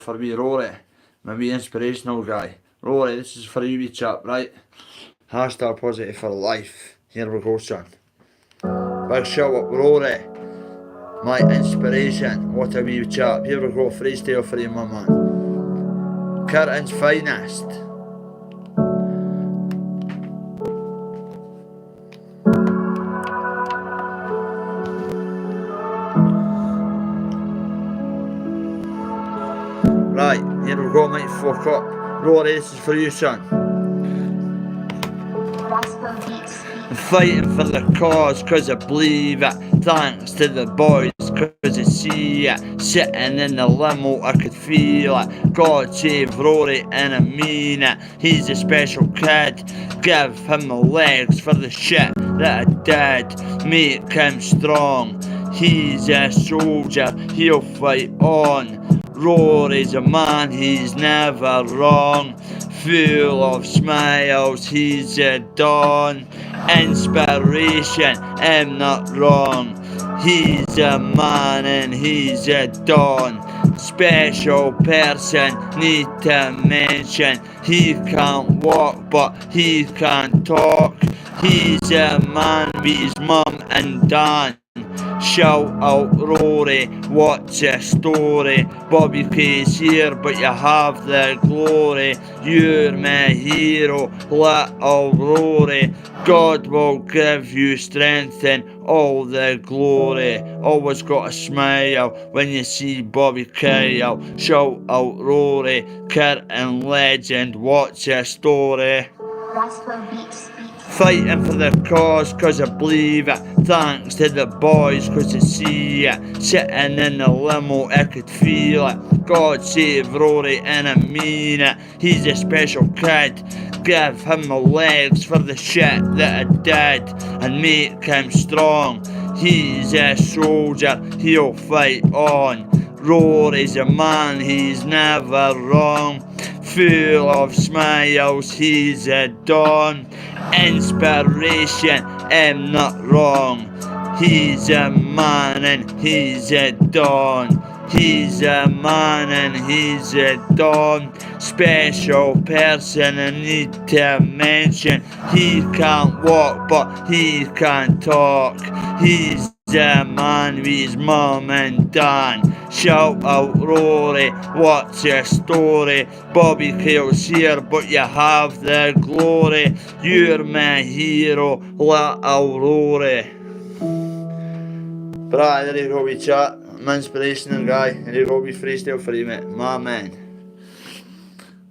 for me, Rory, my wee inspirational guy. Rory, this is for you, wee chap, right? Hashtag positive for life. Here we go, son. Big shout out, Rory, my inspiration. What a wee chap. Here we go, freestyle for you, my man. Curtain's finest. Right, here we go, mate, fuck up. Rory, this is for you, son. I'm fighting for the cause cause I believe it. Thanks to the boys cause I see it. Sitting in the limo I could feel it. God save Rory and I mean it. He's a special kid. Give him the legs for the shit that I did. Make him strong. He's a soldier, he'll fight on. Rory's a man, he's never wrong. Full of smiles, he's a dawn. Inspiration, I'm not wrong. He's a man and he's a dawn. Special person, need to mention. He can't walk but he can talk. He's a man with his mum and dad. Shout out Rory, what's your story? Bobby K's here but you have the glory. You're my hero, little Rory. God will give you strength and all the glory. Always got a smile when you see Bobby K out. Shout out Rory, Curtain legend, what's your story? Fighting for the cause cause I believe it. Thanks to the boys cause I see it. Sitting in the limo I could feel it. God save Rory and I mean it. He's a special kid. Give him the legs for the shit that I did and make him strong. He's a soldier, he'll fight on. Rory's a man, he's never wrong. Full of smiles, he's a dawn. Inspiration, I'm not wrong. He's a man and he's a dawn. He's a man and he's a dawn. Special person I need to mention. He can't walk but he can talk. He's a man with his mum and dad. Shout out Rory, what's your story? Bobby Kale's here but you have the glory. You're my hero, little Rory. Right, there you go, we chat. I'm an inspirational guy. There you go, we freestyle for you, mate. My man.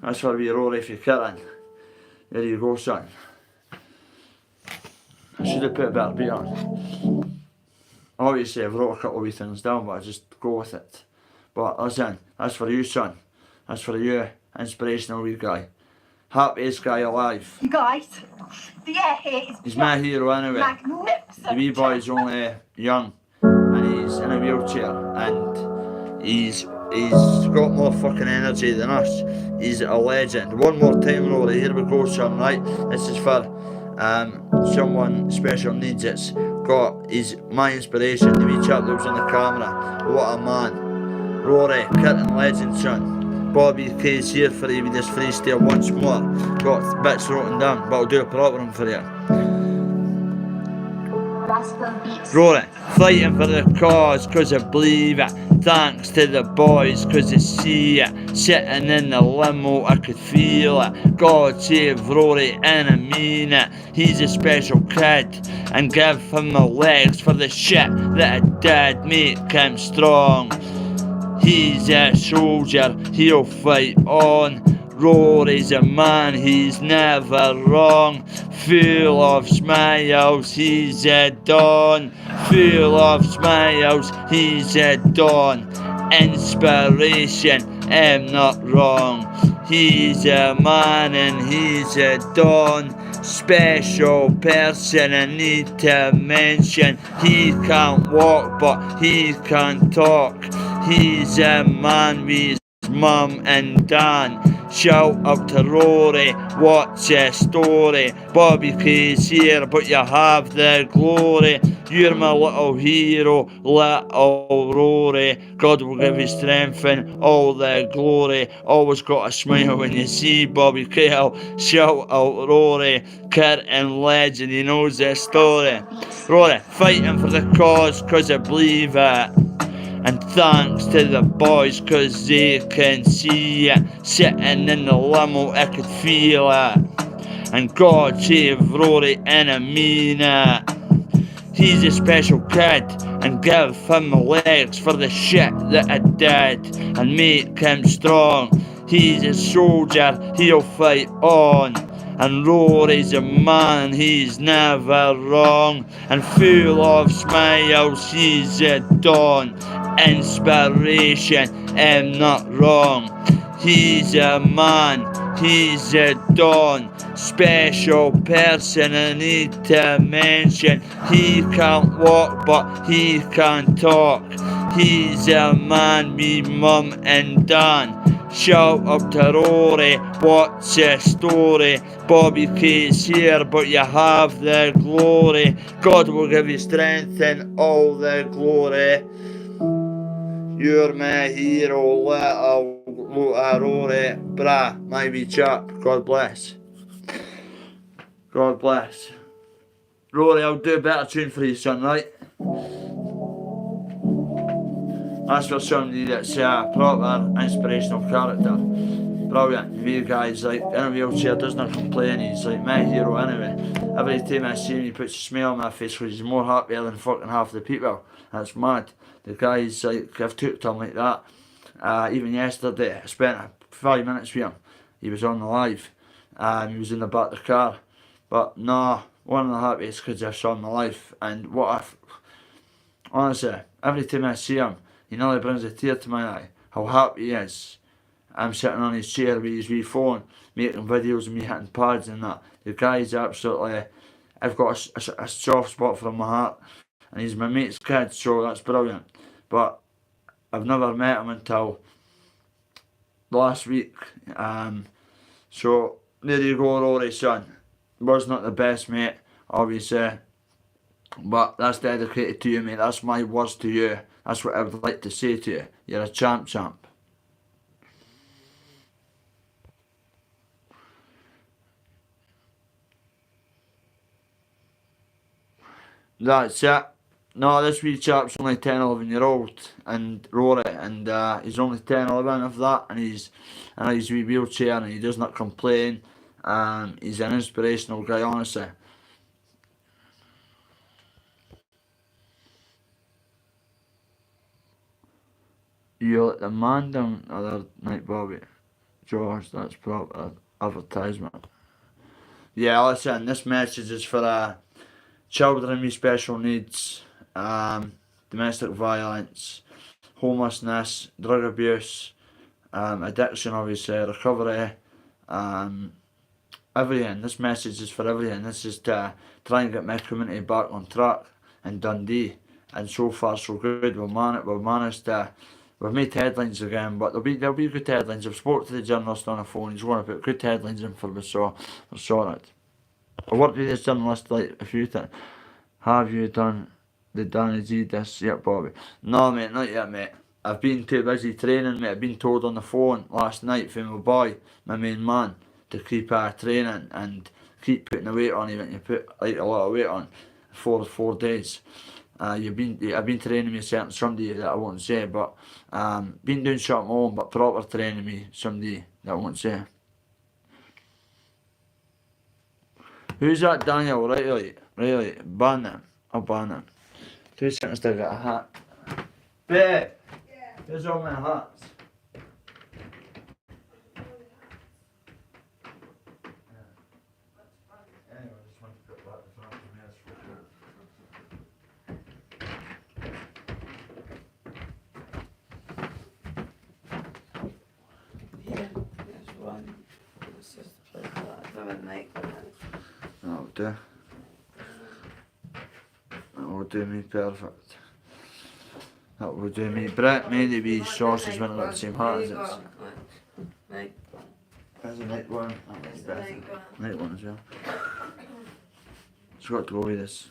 That's for wee Rory if you're kidding. There you go, son. I should have put a better beat on. Obviously I've wrote a couple of wee things down but I just go with it. But listen, that's for you, son. That's for you, inspirational wee guy. Happiest guy alive. You guys, yeah, he's my hero anyway. Magnificent. The wee boy's only young and he's in a wheelchair and he's got more fucking energy than us. He's a legend. One more time, Rory, here we go, son, right? This is for someone special needs it. He's my inspiration, the wee chap that was on the camera. What a man. Rory, Curtain legend, son. Bobby K's here for you with this freestyle once more. Got bits written down, but I'll do a proper one for you. Rory, fighting for the cause cause I believe it. Thanks to the boys cause I see it. Sitting in the limo I could feel it. God save Rory and I mean it. He's a special kid and give him the legs for the shit that I did. Make him strong. He's a soldier, he'll fight on. Rory's a man, he's never wrong. Full of smiles, he's a dawn. Full of smiles, he's a dawn. Inspiration, I'm not wrong. He's a man and he's a dawn. Special person I need to mention. He can't walk but he can talk. He's a man with his mum and dad. Shout out to Rory, what's your story? Bobby K's here, but you have the glory. You're my little hero, little Rory. God will give you strength and all the glory. Always got a smile when you see Bobby Kale. Shout out Rory, Kurt and Legend, he knows the story. Rory, fighting for the cause, cause I believe it. And thanks to the boys, cause they can see it. Sitting in the limo, I could feel it. And God save Rory, and I mean it. He's a special kid, and give him my legs for the shit that I did, and make him strong. He's a soldier, he'll fight on. And Rory's a man, he's never wrong. And full of smiles, he's a dawn. Inspiration, I'm not wrong. He's a man, he's a dawn. Special person I need to mention. He can't walk but he can talk. He's a man, me mum and Dan. Shout out to Rory, what's your story? Bobby K's here, but you have the glory. God will give you strength and all the glory. You're my hero, little Rory. Brah, my wee chap. God bless. God bless. Rory, I'll do a better tune for you, son, right? That's for somebody that's a proper inspirational character. Brilliant. You guys, like, in a wheelchair, doesn't complain. He's like my hero anyway. Every time I see him, he puts a smile on my face because he's more happier than fucking half the people. That's mad. The guy's like, I've took to him like that. Even yesterday, I spent 5 minutes with him. He was on the live. He was in the back of the car. But no, one of the happiest kids I've saw in my life. And honestly, every time I see him, he nearly brings a tear to my eye. How happy he is. I'm sitting on his chair with his wee phone, making videos of me hitting pads and that. The guy's absolutely, I've got a soft spot for him in my heart. And he's my mate's kid, so that's brilliant. But I've never met him until last week. So there you go, Rory, son. Was not the best, mate, obviously. But that's dedicated to you, mate. That's my words to you. That's what I would like to say to you. You're a champ. That's it. No, this wee chap's only 10, 11-year-old, and Rory, and he's only 10, 11 of that, and he's in his wee wheelchair, and he does not complain. He's an inspirational guy, honestly. You let the man down the other night, Bobby. George, that's proper advertisement. Yeah, listen, this message is for children with special needs, domestic violence, homelessness, drug abuse, addiction, obviously, recovery, everything. This message is for everything. This is to try and get my community back on track in Dundee. And so far, so good. We've managed to. We've made headlines again, but there'll be good headlines. I've spoke to the journalist on the phone. He's going to put good headlines in for me, so we're sorted. I worked with this journalist like a few times. Have you done the Danny G this yet, Bobby? No, mate, not yet, mate. I've been too busy training, mate. I've been told on the phone last night from my boy, my main man, to keep training and keep putting the weight on, even you put like a lot of weight on for 4 days. I've been training me certain somebody that I won't say, but been doing something at home, but proper training me somebody that I won't say. Who's that Daniel Riley? Ban him. I'll ban him. 2 seconds to get a hat. Babe! Yeah. Here's all my hats. Anyway, I just want to put that in front of me. Yeah, there's one. This is the place that I've ever made. That'll do. That will do me perfect. That will do me. Brett made the wee sauces when I got the same hat as it. Right. There's a night one. That There's one's the better. night one. Night one as well. It's got to go with this.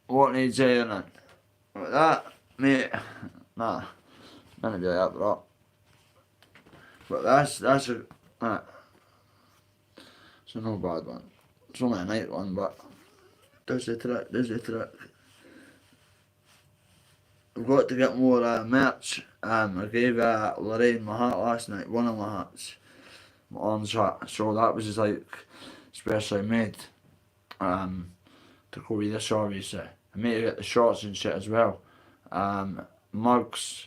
What needs ironing? Like that, mate. Nah, none of you like that, bro. But that's a it's a no bad one. It's only a night one, but does the trick, does the trick. I've got to get more merch. I gave Lorraine my hat last night, one of my hats, my orange hat. So that was just like specially made to go with this, obviously. I made to get the shorts and shit as well. Mugs,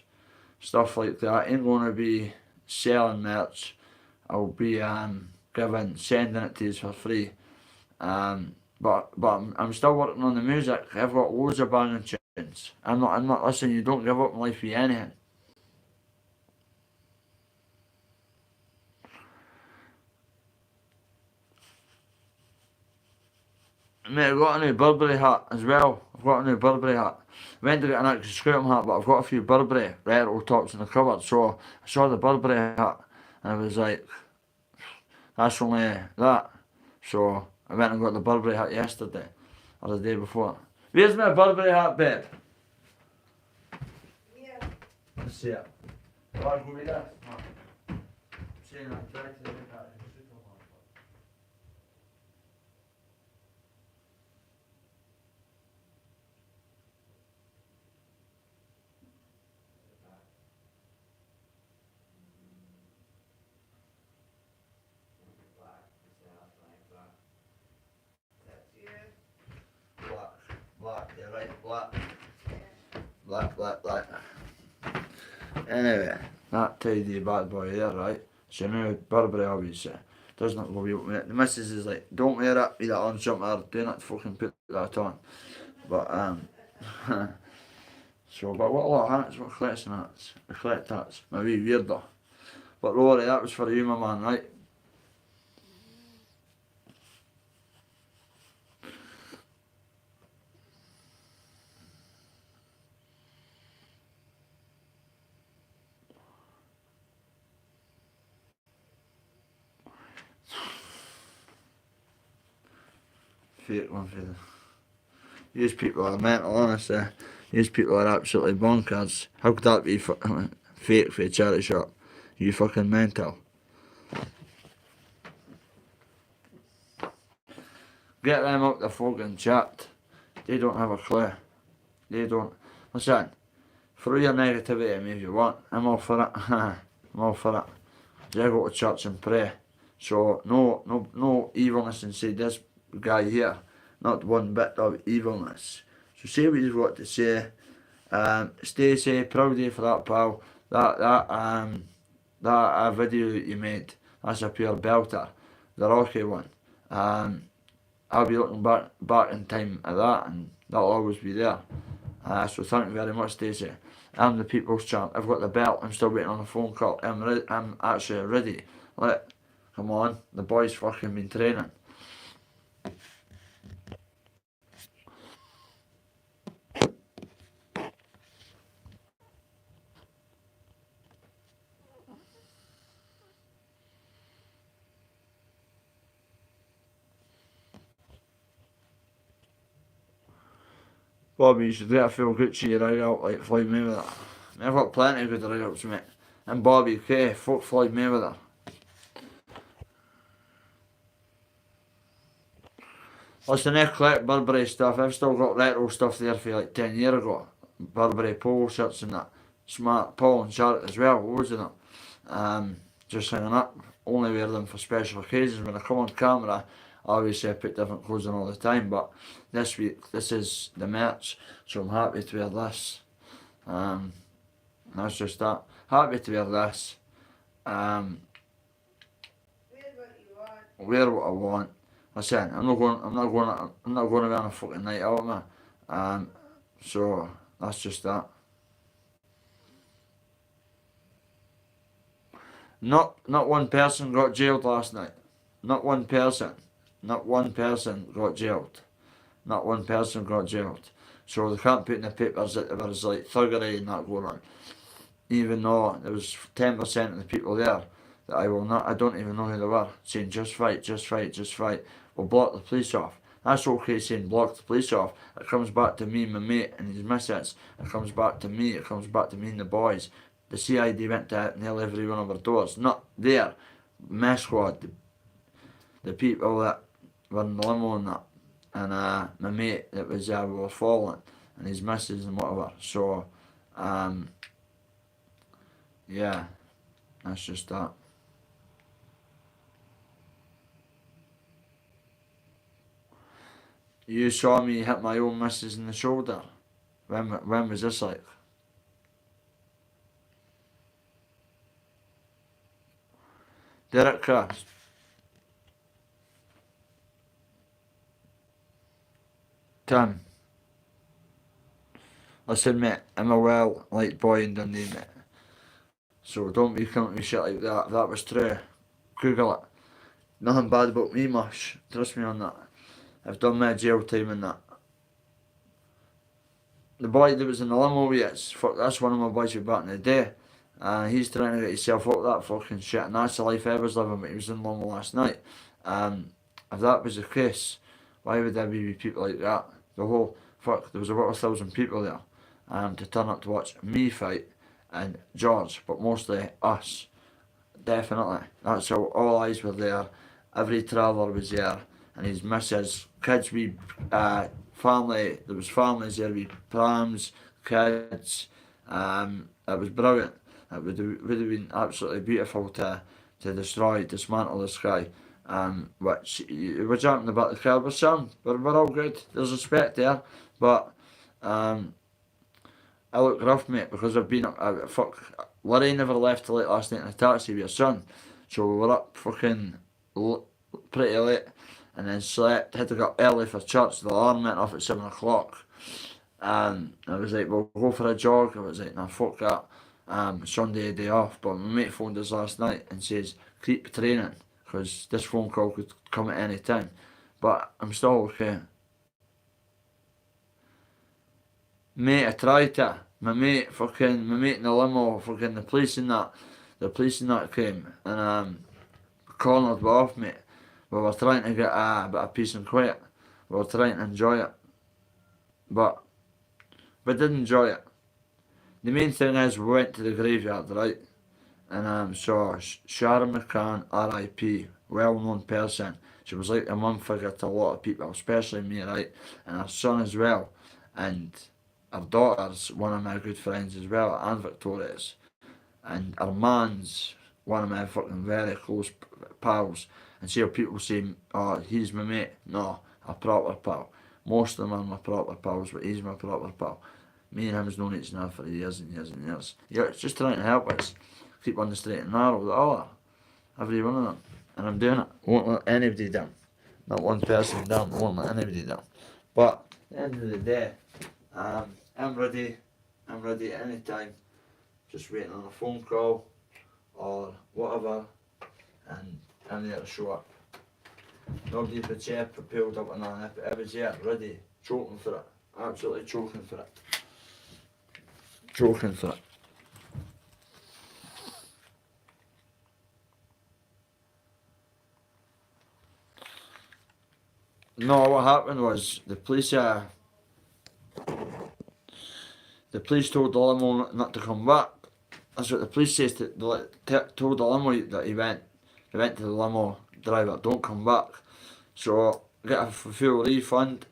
stuff like that. Ain't gonna be selling merch. I'll be sending it to you for free. But I'm still working on the music. I've got loads of banging tunes. I'm not listening. You don't give up in life for anything. Mate, I've got a new Burberry hat as well. I've got a new Burberry hat. I went to get an actual Scoutum hat, but I've got a few Burberry retro tops in the cupboard. So I saw the Burberry hat and I was like, that's only that. So I went and got the Burberry hat yesterday or the day before. Where's my Burberry hat, babe? Yeah. Let's see it. Oh, I'll go with that. No. Saying I tried to look at it. Black, yeah, right, black. Anyway, that tidy bad boy there, right? So now Burberry obviously does not go with it. The missus is like, don't wear it with that on something, or do not fucking put that on. But so but what a lot of hats, what collection hats? I collect hats, my wee weirdo. But Rory, that was for you, my man, right? Fake one for the. These people are mental, honestly. These people are absolutely bonkers. How could that be fake for a charity shop? You fucking mental. Get them up the fucking chat. They don't have a clue. They don't. Listen, throw your negativity at me if you want. I'm all for it. I'm all for it. I go to church and pray. So no evilness inside this guy here. Not one bit of evilness. So say what you've got to say. Stacey, proud of you for that, pal. That video that you made, that's a pure belter. The Rocky one. I'll be looking back in time at that, and that'll always be there. So thank you very much, Stacey. I'm the people's champ. I've got the belt. I'm still waiting on a phone call. I'm actually ready. Come on, the boys fucking been training. Bobby, you should get a full Gucci rig out like Floyd Mayweather. I've got plenty of good rig outs, mate. And Bobby K, fuck Floyd Mayweather. Listen, I collect Burberry stuff. I've still got retro stuff there for like 10 years ago. Burberry polo shirts and that. Smart polo and shirt as well, loads of them. Just hanging up. Only wear them for special occasions. When I come on camera, obviously I put different clothes on all the time, but this week, this is the merch, so I'm happy to wear this. That's just that. Happy to wear this. Wear what I want. Listen, I'm not going to be on a fucking night out, man. So that's just that. Not one person got jailed last night. Not one person got jailed. Not one person got jailed. So they can't put in the papers that there was like thuggery and that going on. Even though there was 10% of the people there that I don't even know who they were, saying just fight, just fight, just fight. We'll block the police off. That's okay saying block the police off. It comes back to me and my mate and his missus. It comes back to me. It comes back to me and the boys. The CID went to nearly every one of our doors. Not there. My squad. The people that were in the limo and that. And my mate that was we were following. And his missus and whatever. So, yeah. That's just that. You saw me hit my own missus in the shoulder. When was this like? Derek Crafts. Tim. Listen mate, I'm a well-liked boy in Dundee mate. So don't be coming to me shit like that. If that was true, Google it. Nothing bad about me much. Trust me on that. I've done my jail time and that. The boy that was in the limo with us, fuck, that's one of my boys from back in the day. He's trying to get himself out of that fucking shit, and that's the life I was living, but he was in the limo last night. If that was the case, why would there be people like that? The whole, fuck, there was about 1,000 people there to turn up to watch me fight and George, but mostly us. Definitely. That's how all eyes were there. Every traveller was there, and his missus, kids, family, there was families there with prams, kids. It was brilliant. It would have been absolutely beautiful to dismantle the sky. Which we're jumping about the crowd with some, but we're all good. There's respect there, but I look rough, mate, because I've been fuck. Larry never left till late last night in a taxi with her son, so we were up fucking pretty late, and then slept. Had to get up early for church. The alarm went off at 7 o'clock. I was like, we'll go for a jog. I was like, nah, fuck that. Sunday day off, but my mate phoned us last night and says keep training because this phone call could come at any time. But I'm still okay. Mate, I tried to. My mate in the limo, fucking the police and that came and cornered me off, mate. We were trying to get a bit of peace and quiet. We were trying to enjoy it, but we didn't enjoy it. The main thing is we went to the graveyard, right? And saw Sharon McCann, R.I.P., well-known person. She was like a mum figure to a lot of people, especially me, right? And her son as well. And her daughter's one of my good friends as well, and Victoria's. And her man's one of my fucking very close pals. And see how people say, oh, he's my mate. No, a proper pal. Most of them are my proper pals, but he's my proper pal. Me and him's known each other for years and years and years. Yeah, it's just trying to help us keep on the straight and narrow with all that. Every one of them. And I'm doing it. Won't let anybody down. Not one person down. Won't let anybody down. But at the end of the day, I'm ready. I'm ready at any time. Just waiting on a phone call or whatever, and I'm there to show up. Nobody but chair propelled up and on. I was here, ready, choking for it. Absolutely choking for it. Choking for it. No, what happened was the police told the limo not to come back. That's what the police says. Told the limo that he went to the limo driver, don't come back. So get a full refund.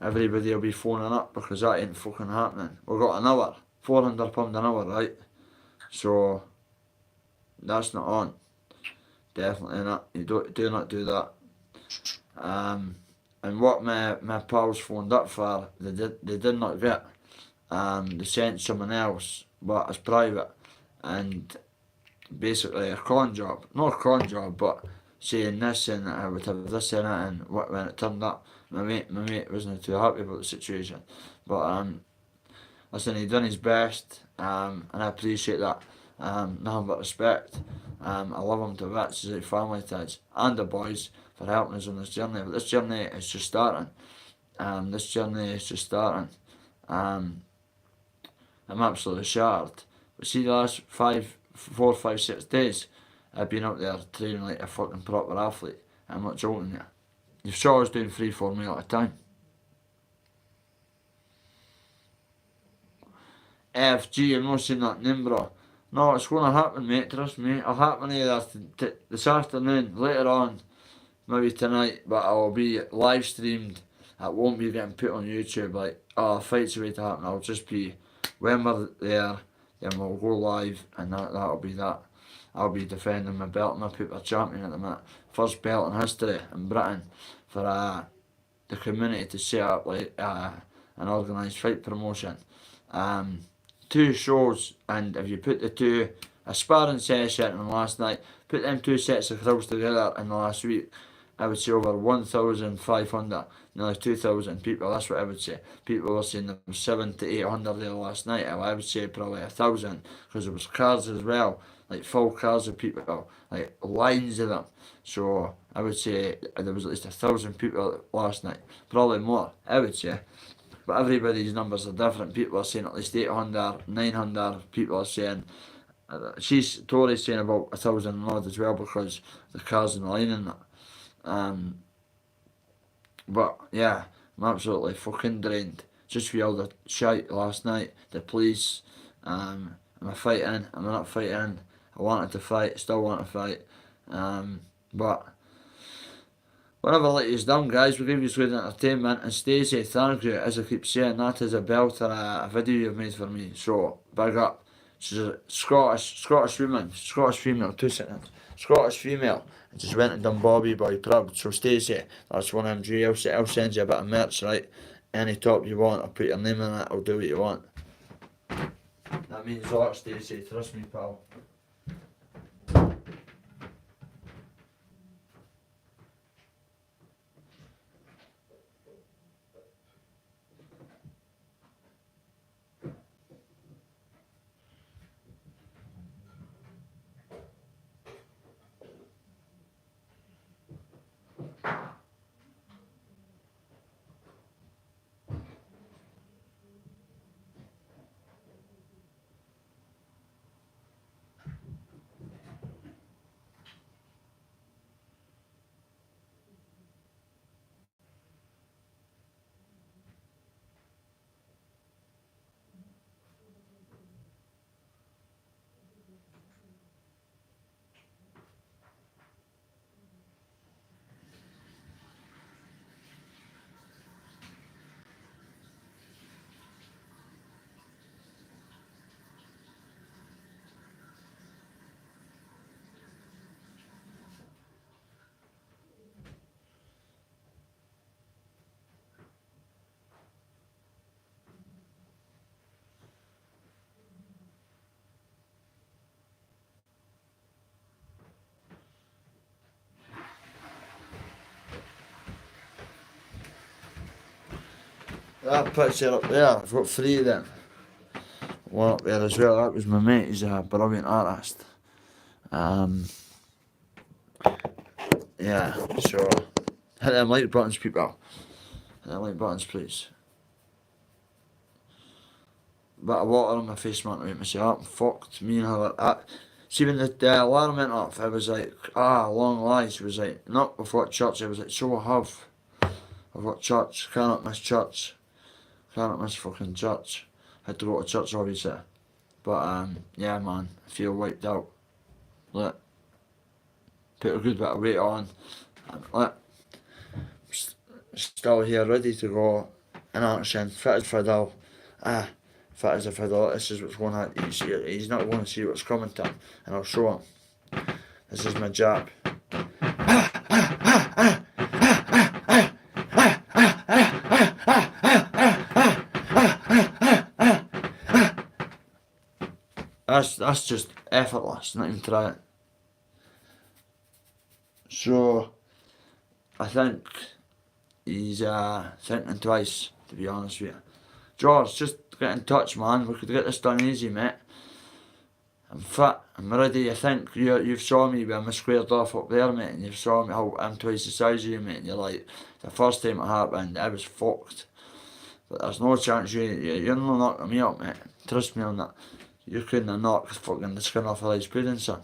Everybody will be phoning up because that ain't fucking happening. We've got an hour, £400 an hour, right? So that's not on. Definitely not. You do not do that. And what my pals phoned up for, they did not get. They sent someone else, but it's private, and basically a con job. Not a con job, but saying this and I would have this in it, and when it turned up, my mate wasn't too happy about the situation. But listen, he done his best, and I appreciate that. Nothing but respect. I love him to bits, his family to us, and the boys for helping us on this journey. But this journey is just starting. This journey is just starting. I'm absolutely shattered. But see, the last 4, 5, 6 days, I've been out there training like a fucking proper athlete. I'm not joking you. You saw I was doing 3, 4 meal at a time. FG, I'm not saying that name, bro. No, it's going to happen, mate. Trust me. It'll happen either this afternoon, later on, maybe tonight, but I'll be live streamed. It won't be getting put on YouTube like, oh, fight's away to happen. I'll just be, when we're there, then we'll go live, and that'll be that. I'll be defending my belt. I'm a paper champion at the minute. First belt in history in Britain for the community to set up like an organised fight promotion. 2 shows, and if you put a sparring session and last night, put them 2 sets of crowds together in the last week, I would say over 1,500, nearly 2,000 people. That's what I would say. People were saying there was 700 to 800 there last night. I would say probably 1,000, because there was cars as well, like full cars of people, like lines of them. So I would say there was at least 1,000 people last night, probably more, I would say. But everybody's numbers are different. People are saying at least 800, 900. People are saying, Tory's saying about 1,000 and odd as well, because the cars in the line and that. But yeah, I'm absolutely fucking drained. Just for all the shite last night, the police. Am I fighting? Am I not fighting? I wanted to fight, still want to fight. But whatever let you down, guys, we give you good entertainment. And Stacey, thank you. As I keep saying, that is a belter, a video you've made for me. So big up. She's a Scottish woman, Scottish female. 2 seconds. Scottish female. I just went and done Bobby Boy proud. So Stacey, that's one of them. I'll send you a bit of merch, right? Any top you want, I'll put your name in it. I'll do what you want. That means a lot, Stacey. Trust me, pal. That picture up there, I've got 3 of them. One up there as well, that was my mate, he's a brilliant artist. Yeah, so hit them like buttons, people. Hit them like buttons, please. Bit of water on my face, man, to make myself up. Fucked me and her. See, when the alarm went off, I was like, long lies. It was like, not before church, I was like, so I've got church, cannot miss church. Cannot miss fucking church. Had to go to church, obviously. But, yeah, man, I feel wiped out. Look, put a good bit of weight on. And look, still here, ready to go. In action, fit as fiddle. Fit as a fiddle. This is what's going to happen. He's not going to see what's coming to him. And I'll show him. This is my jab. That's just effortless, not even try it. So I think he's thinking twice, to be honest with you. George, just get in touch, man. We could get this done easy, mate. I'm fit, I'm ready. You think you've saw me when I'm squared off up there, mate, and you've saw me how I'm twice the size of you, mate, and you're like, the first time it happened, I was fucked. But there's no chance you're not knocking me up, mate. Trust me on that. You couldn't have knocked fucking the skin off a lice pudding, son.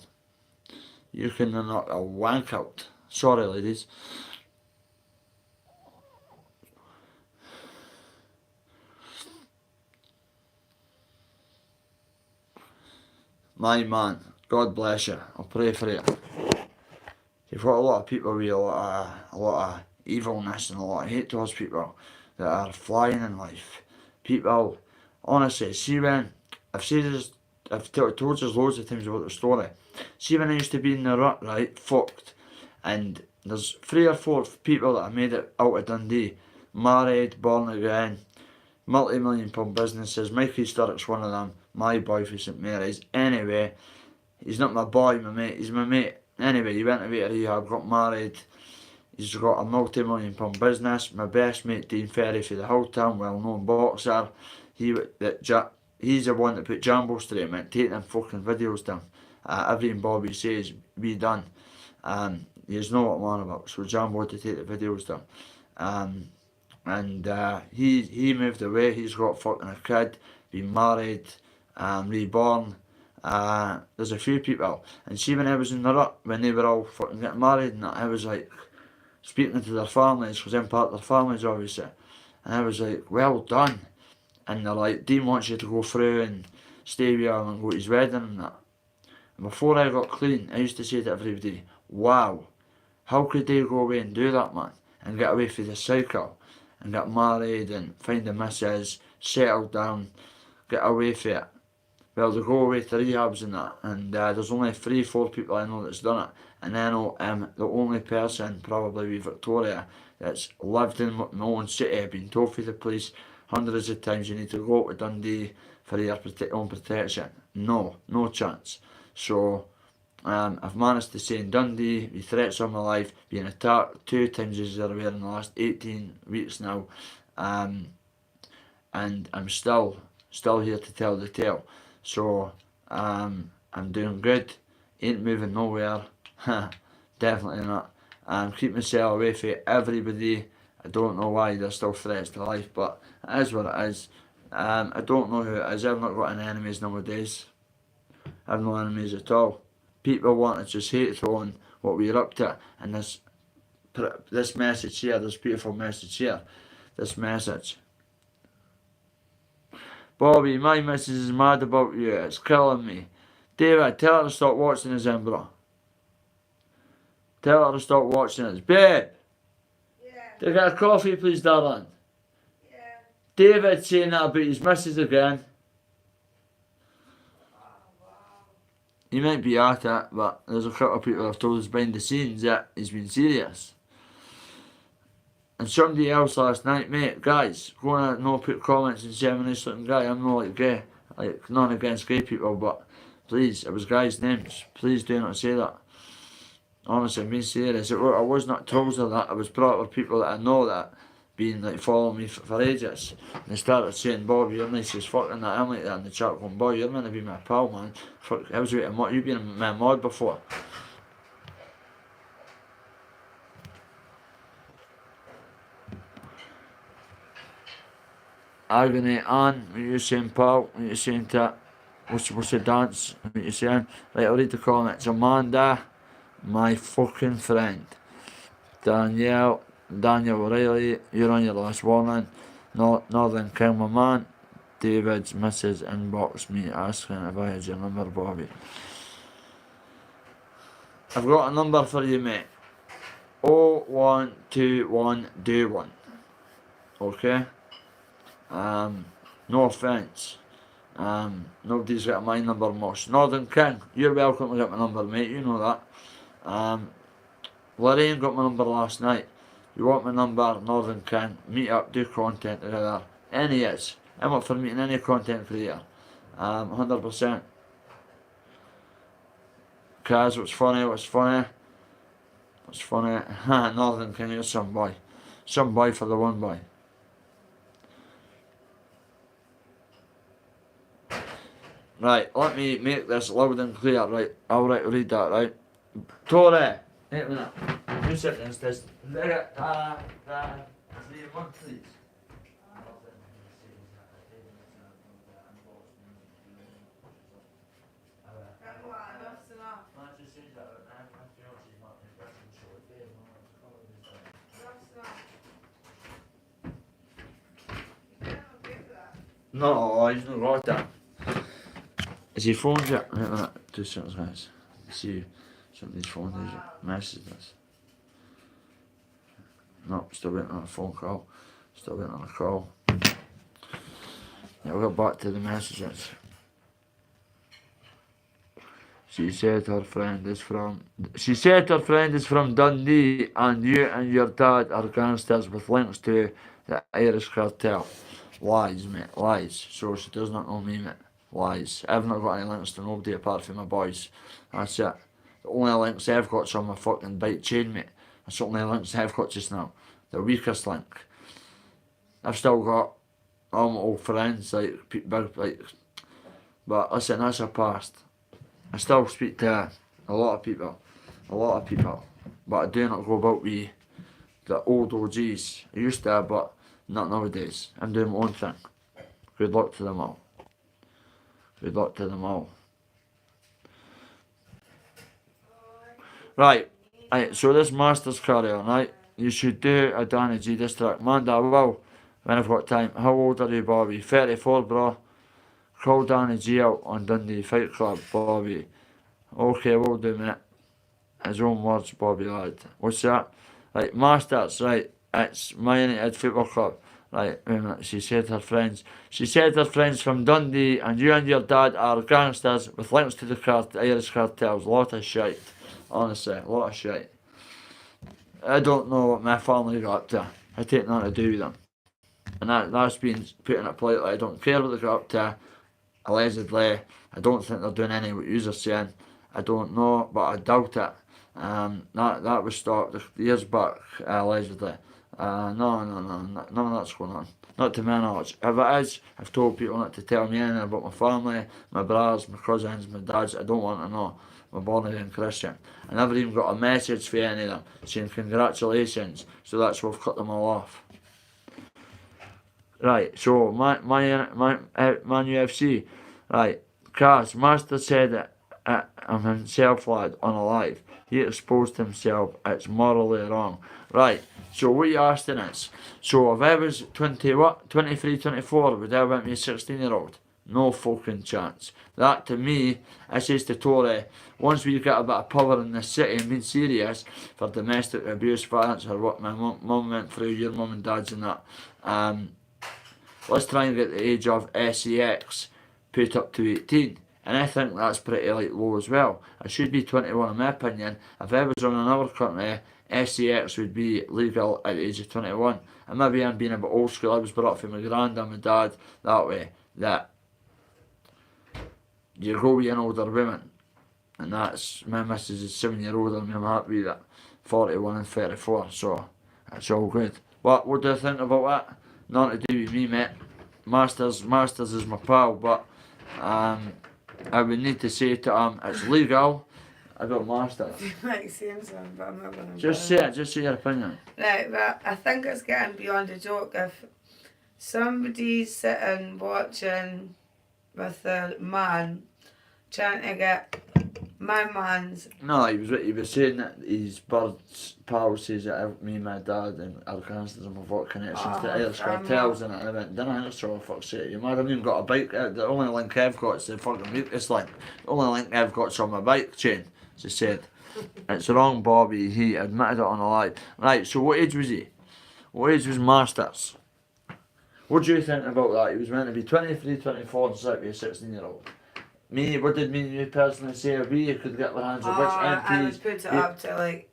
You couldn't have knocked a wank out. Sorry, ladies. My man, God bless you. I'll pray for you. You've got a lot of people with a lot of evilness and a lot of hate towards people that are flying in life. People, honestly, see when, I've told you loads of times about the story. See when I used to be in the rut, right, fucked, and there's 3 or 4 people that have made it out of Dundee, married, born again, multi-million-pound businesses. Mikey Sturrock's one of them, my boy for St Mary's. Anyway, he's not my boy, my mate, he's my mate. Anyway, he went away to rehab, got married. He's got a multi-million-pound business. My best mate, Dean Ferry, for the whole town, well-known boxer. He's the one that put Jambo straight, mate, taking them fucking videos down. Everything Bobby says, be done. You know what I'm on about. So Jambo had to take the videos down. He moved away. He's got fucking a kid, been married, reborn. There's a few people, and see when I was in the rut, when they were all fucking getting married and that, I was like speaking to their families, because I'm part of their families obviously, and I was like, well done. And they're like, Dean wants you to go through and stay with him and go to his wedding and that. And before I got clean, I used to say to everybody, wow, how could they go away and do that, man, and get away from the cycle and get married and find a missus, settle down, get away from it. Well, they go away to rehabs and that, and there's only 3-4 people I know that's done it, and I know I'm the only person, probably with Victoria, that's lived in my own city, been told for the police hundreds of times you need to go to Dundee for your own protection. No chance. So I've managed to stay in Dundee with threats on my life, being attacked 2 times as you're aware in the last 18 weeks now, and I'm still here to tell the tale. So I'm doing good, ain't moving nowhere, definitely not. Keep myself away from everybody. I don't know why there's still threats to life, but it is what it is. I don't know who it is. I've not got any enemies nowadays. I've no enemies at all. People want to just hate throwing what we're up to, and this message here, this beautiful message here, this message. Bobby, my missus is mad about you. It's killing me. David, tell her to stop watching us, bro. Tell her to stop watching us. Babe! Yeah. Do you get a coffee, please, darling? Yeah. David saying that about his missus again. Oh, wow. He might be at it, but there's a couple of people have told us behind the scenes that he's been serious. And somebody else last night, mate, guys, go on and not put comments and say I'm a nice looking guy. I'm not like gay. Like, none against gay people, but please, it was guys' names. Please do not say that. Honestly, I'm being serious. I was not trolls of that. It was proper people that I know that been like following me for ages. And they started saying, Bob, you're nice as fuck and that. I'm like that in the chat going, boy, you're meant to be my pal, man. Fuck, I was waiting, you've been my mod before. Agony Ann, what you saying, pal? What you saying to what's the dance? What you saying? Right, I'll read the comments. Amanda, my fucking friend. Danielle O'Reilly, you're on your last warning. Northern King, my man. David's missus inboxed me asking if I had your number, Bobby. I've got a number for you, mate. 012121. Okay? No offence. Nobody's got my number most. Northern King, you're welcome to get my number, mate, you know that. Lorraine got my number last night. You want my number, Northern King, meet up, do content together. Any is. I'm up for meeting any content creator. 100%. Kaz, what's funny? Northern King, you're some boy. Some boy for the one boy. Right, let me make this loud and clear, right? I'll read that, right? Tory, wait a minute. 2 seconds, this. One, please. No, he's not got that. Is he phoned yet? Wait a minute, 2 seconds, guys. See somebody's phone is messaged us. No, still waiting on a phone call. Still waiting on a call. Yeah, we'll go back to the messages. She said her friend is from Dundee, and you and your dad are gangsters with links to the Irish cartel. Lies, mate, lies. So she does not know me, mate. Lies. I've not got any links to nobody apart from my boys. That's it. The only links I've got's on my fucking bike chain, mate. That's the only links I've got just now. The weakest link. I've still got all my old friends, like, big, like, but listen, that's a past. I still speak to a lot of people, but I do not go about with the old OGs. I used to, but not nowadays. I'm doing my own thing. Good luck to them all. Good luck to them all. Right, so this Masters carrier, right? You should do a Danny G diss track. Man, I will, when I've got time. How old are you, Bobby? 34, bro. Call Danny G out on Dundee Fight Club, Bobby. Okay, we'll do, mate. His own words, Bobby lad. What's that? Right, Masters, right. It's My United Football Club. Right, wait a minute. She said her friends from Dundee, and you and your dad are gangsters with links to the Irish cartels. Lot of shite. Honestly, a lot of shite. I don't know what my family got up to. I take nothing to do with them. And that's been putting it politely. I don't care what they got up to. Allegedly, I don't think they're doing any what you're saying. I don't know, but I doubt it. That was stopped years back, allegedly. No, none of that's going on. Not to my knowledge. If it is, I've told people not to tell me anything about my family, my brothers, my cousins, my dads. I don't want to know. I'm a born again Christian. I never even got a message for any of them saying congratulations. So that's why I've cut them all off. Right, so Man UFC. Right, Kaz, Master said it himself, lad, on a live. He exposed himself. It's morally wrong. Right, so what you asking is, so if I was 23, 24, would I have went with a 16-year-old? No fucking chance. That to me, I says to Tory, once we get a bit of power in this city and being serious for domestic abuse, violence, or what my mum went through, your mum and dad's and that, let's try and get the age of sex put up to 18. And I think that's pretty low as well. It should be 21 in my opinion. If I was on another country, sex would be legal at the age of 21. And maybe I'm being a bit old school. I was brought up from my grand and my dad that way, that you go with an older woman. And that's, my missus is 7 years older than me. I'm happy with that. 41 and 34, so that's all good. What do you think about that? Nothing to do with me, mate. Masters is my pal, but I would need to say to him, it's legal. I got Masters. You might say something, but I'm not going to. Just say your opinion. Right, but I think it's getting beyond a joke if somebody's sitting watching with a man trying to get my man's. No, he was saying that his bird's pal says that me and my dad and our gangsters have got connections to Irish cartels and I went, didn't I? So fuck's sake, you mad? I haven't even got a bike. The only link I've got is the fucking weakest link. The only link I've got's on my bike chain, she said. It's wrong, Bobby. He admitted it on a live. Right, so what age was he? What age was Masters? What do you think about that? He was meant to be 23, 24 and set to be a 16-year-old. What did me and you personally say? We could get our hands on which MPs? I would put it up to like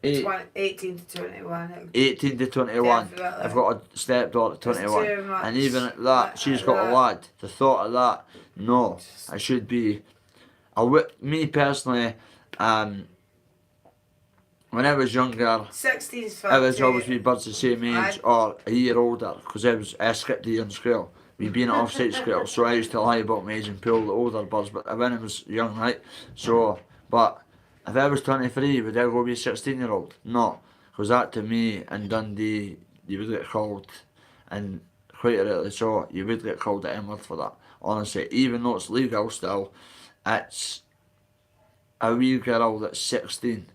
18 to 21. 18 to 21. Definitely. I've got a stepdaughter at 21. And even at that, she's got a lad. The thought of that, no. I should be. Me personally, when I was younger, 16's I was always with birds the same age or a year older because I skipped a year in school. we being at off-site school, so I used to lie about my age and pull the older birds, but when I was young, right? So, but if I was 23, would I go be a 16-year-old? No, because that to me in Dundee, you would get called, and quite rightly so, you would get called at M-word for that. Honestly, even though it's legal still, it's a wee girl that's 16.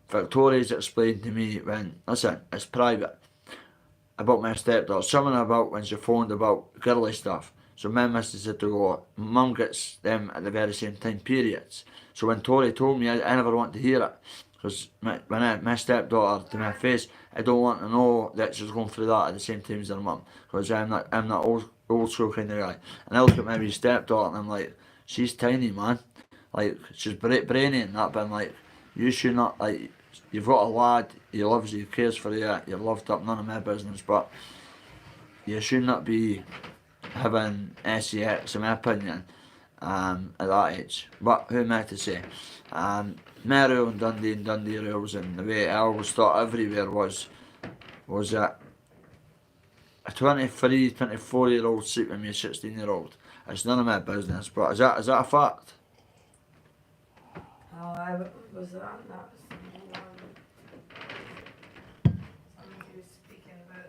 Victoria's explained to me when, listen, it's private, about my stepdaughter, something about when she phoned about girly stuff. So my missus had to go, mum gets them at the very same time, periods. So when Tori told me, I never want to hear it. Because my stepdaughter, to my face, I don't want to know that she's going through that at the same time as her mum. Because I'm not old school kind of guy. And I look at my wee stepdaughter and I'm like, she's tiny, man. Like, she's brainy and that, but I'm like, you should not, like, you've got a lad, he loves you, he cares for you, you're loved up, none of my business, but you should not be having sex, in my opinion, at that age. But who am I to say? My rule in Dundee and Dundee rules, and the way I always thought everywhere was that a 23, 24-year-old sleep with me, a 16-year-old. It's none of my business, but is that a fact? Oh, I was that. Somebody was speaking about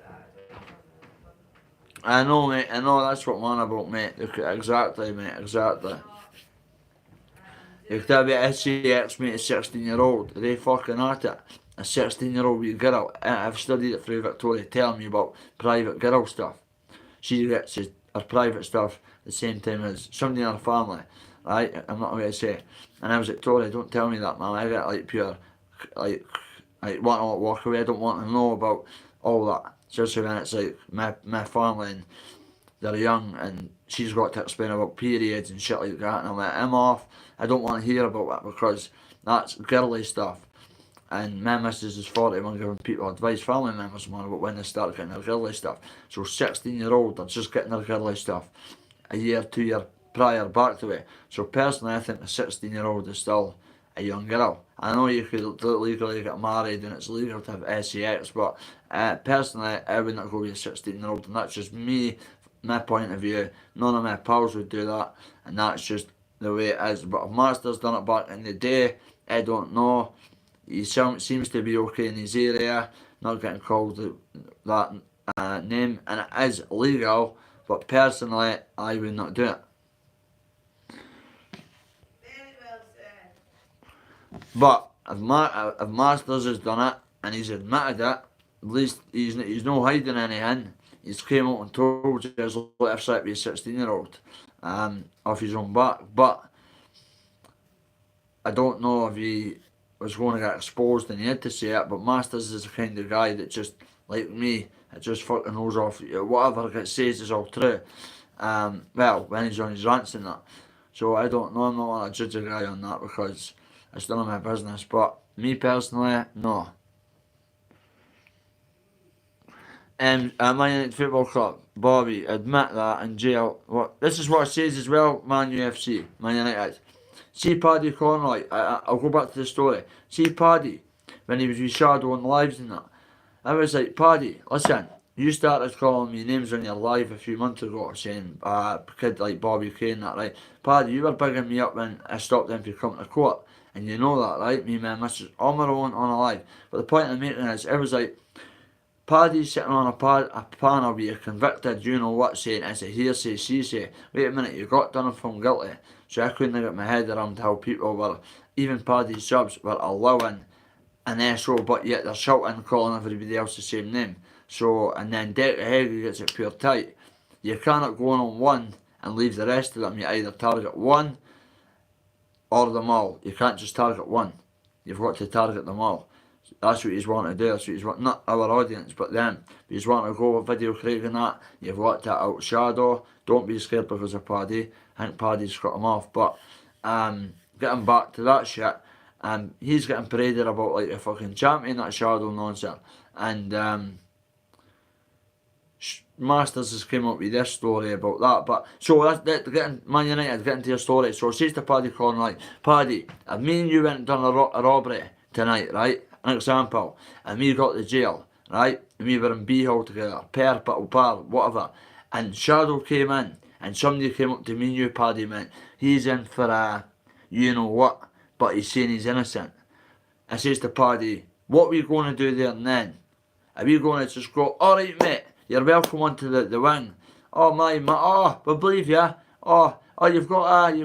that. I know, mate, I know, that's what I'm on about, mate. Exactly, mate, exactly. You could have a SCX, mate, a 16-year-old, they fucking at it. A 16-year-old wee girl, I've studied it through Victoria, telling me about private girl stuff. She gets her private stuff at the same time as somebody in her family, right? I'm not going to say. And I was like, Tori, don't tell me that, man. I get like pure, like want to walk away. I don't want to know about all that. Especially when it's like my family and they're young and she's got to explain about periods and shit like that. And I'm like, I'm off. I don't want to hear about that because that's girly stuff. And my missus is 40 when giving people advice, family members, man, about when they start getting their girly stuff. So 16-year-old are just getting their girly stuff a year, 2 year prior back to it. So personally, I think a 16-year-old is still a young girl. I know you could legally get married and it's legal to have sex, but personally, I would not go with a 16-year-old, and that's just me, my point of view. None of my pals would do that, and that's just the way it is. But if Master's done it back in the day, I don't know. He seems to be okay in his area, not getting called that name, and it is legal, but personally, I would not do it. Very well said. But if Masters has done it, and he's admitted it, at least he's no hiding anything. He's came out and told you his left side to be a 16-year-old, off his own back. But I don't know if he was going to get exposed and he had to say it, but Masters is the kind of guy that just, like me, it just fucking knows off, whatever gets says is all true. Well, when he's on his rants and that. So I don't know, I'm not want to judge a guy on that because it's none of my business, but me personally, no. Man United Football Club, Bobby, admit that in jail. This is what it says as well, Man UFC, Man United. See Paddy Conroy, I'll go back to the story. See Paddy, when he was with Shadow on lives and that. I was like, Paddy, listen, you started calling me names on your live a few months ago, saying, kid like Bobby Kane, that, right? Paddy, you were bigging me up when I stopped them from coming to court. And you know that, right? Me and my missus on my own on a live. But the point I'm making is, I was like, Paddy's sitting on a panel with a convicted, you know what, saying it's a hearsay, she say. Wait a minute, you got done from guilty. So I couldn't get my head around how people were, even Paddy's subs, were allowing an SO, but yet they're shouting, calling everybody else the same name. So, and then Deck Heggie gets it pure tight. You cannot go on one and leave the rest of them. You either target one or them all. You can't just target one. You've got to target them all. That's what he's wanting to do. That's what he's want, not our audience, but them. He's wanting to go with Video Craig and that. You've got to outshadow. Don't be scared because of Paddy. I think Paddy's cut him off. But getting back to that shit, he's getting paraded about like a fucking champion, that Shadow nonsense. And Masters has came up with this story about that. But so that's getting Man United, getting to your story. So it says to Paddy Conroy, Paddy, if me and you went and done a robbery tonight, right? An example, and we got to jail, right? And we were in B-Hall together, pair, whatever. and Shadow came in, and somebody came up to me and you, Paddy, went, he's in for a you know what, but he's saying he's innocent. I says to Paddy, what are we going to do there and then? Are we going to just go, alright mate, you're welcome onto the wing. Oh my, oh, we believe you. Oh, you've got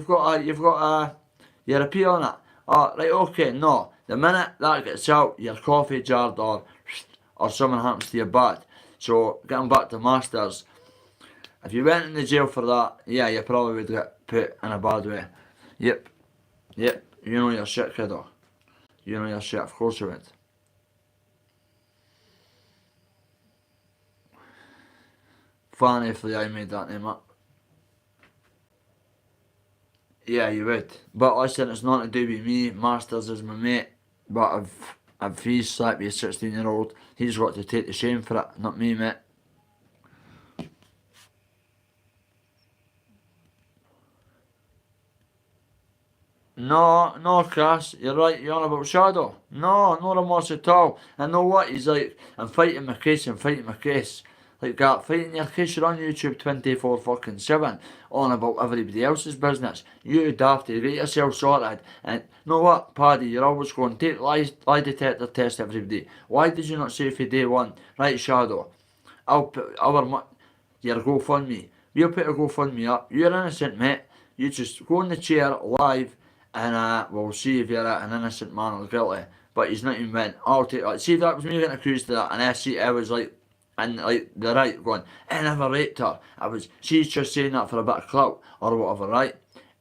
your appeal on it. Oh, right, okay, no. The minute that gets out, your coffee jarred or something happens to your butt. So, getting back to Masters, if you went into jail for that, yeah, you probably would get put in a bad way. Yep, you know your shit, kiddo. You know your shit, of course you would. Funny if I made that name up. Yeah, you would. But listen, it's not to do with me. Masters is my mate. But if he's slapped with a 16-year-old, he's got to take the shame for it, not me, mate. No, Cass, you're right, you're on about Shadow. No remorse at all. I know what he's like, I'm fighting my case. Like that, fighting your case, you're on YouTube 24 fucking 7, on about everybody else's business. You'd have to get yourself sorted. And you know what, Paddy, you're always going, take lie detector test everybody. Why did you not say for day one, right, Shadow, I'll put your GoFundMe. We'll put a GoFundMe up. You're innocent, mate. You just go in the chair live and we'll see if you're an innocent man or guilty. But he's not even went, I'll take that. See if that was me getting accused of that, and I was like, and like the right going, I never raped her. She's just saying that for a bit of clout or whatever, right?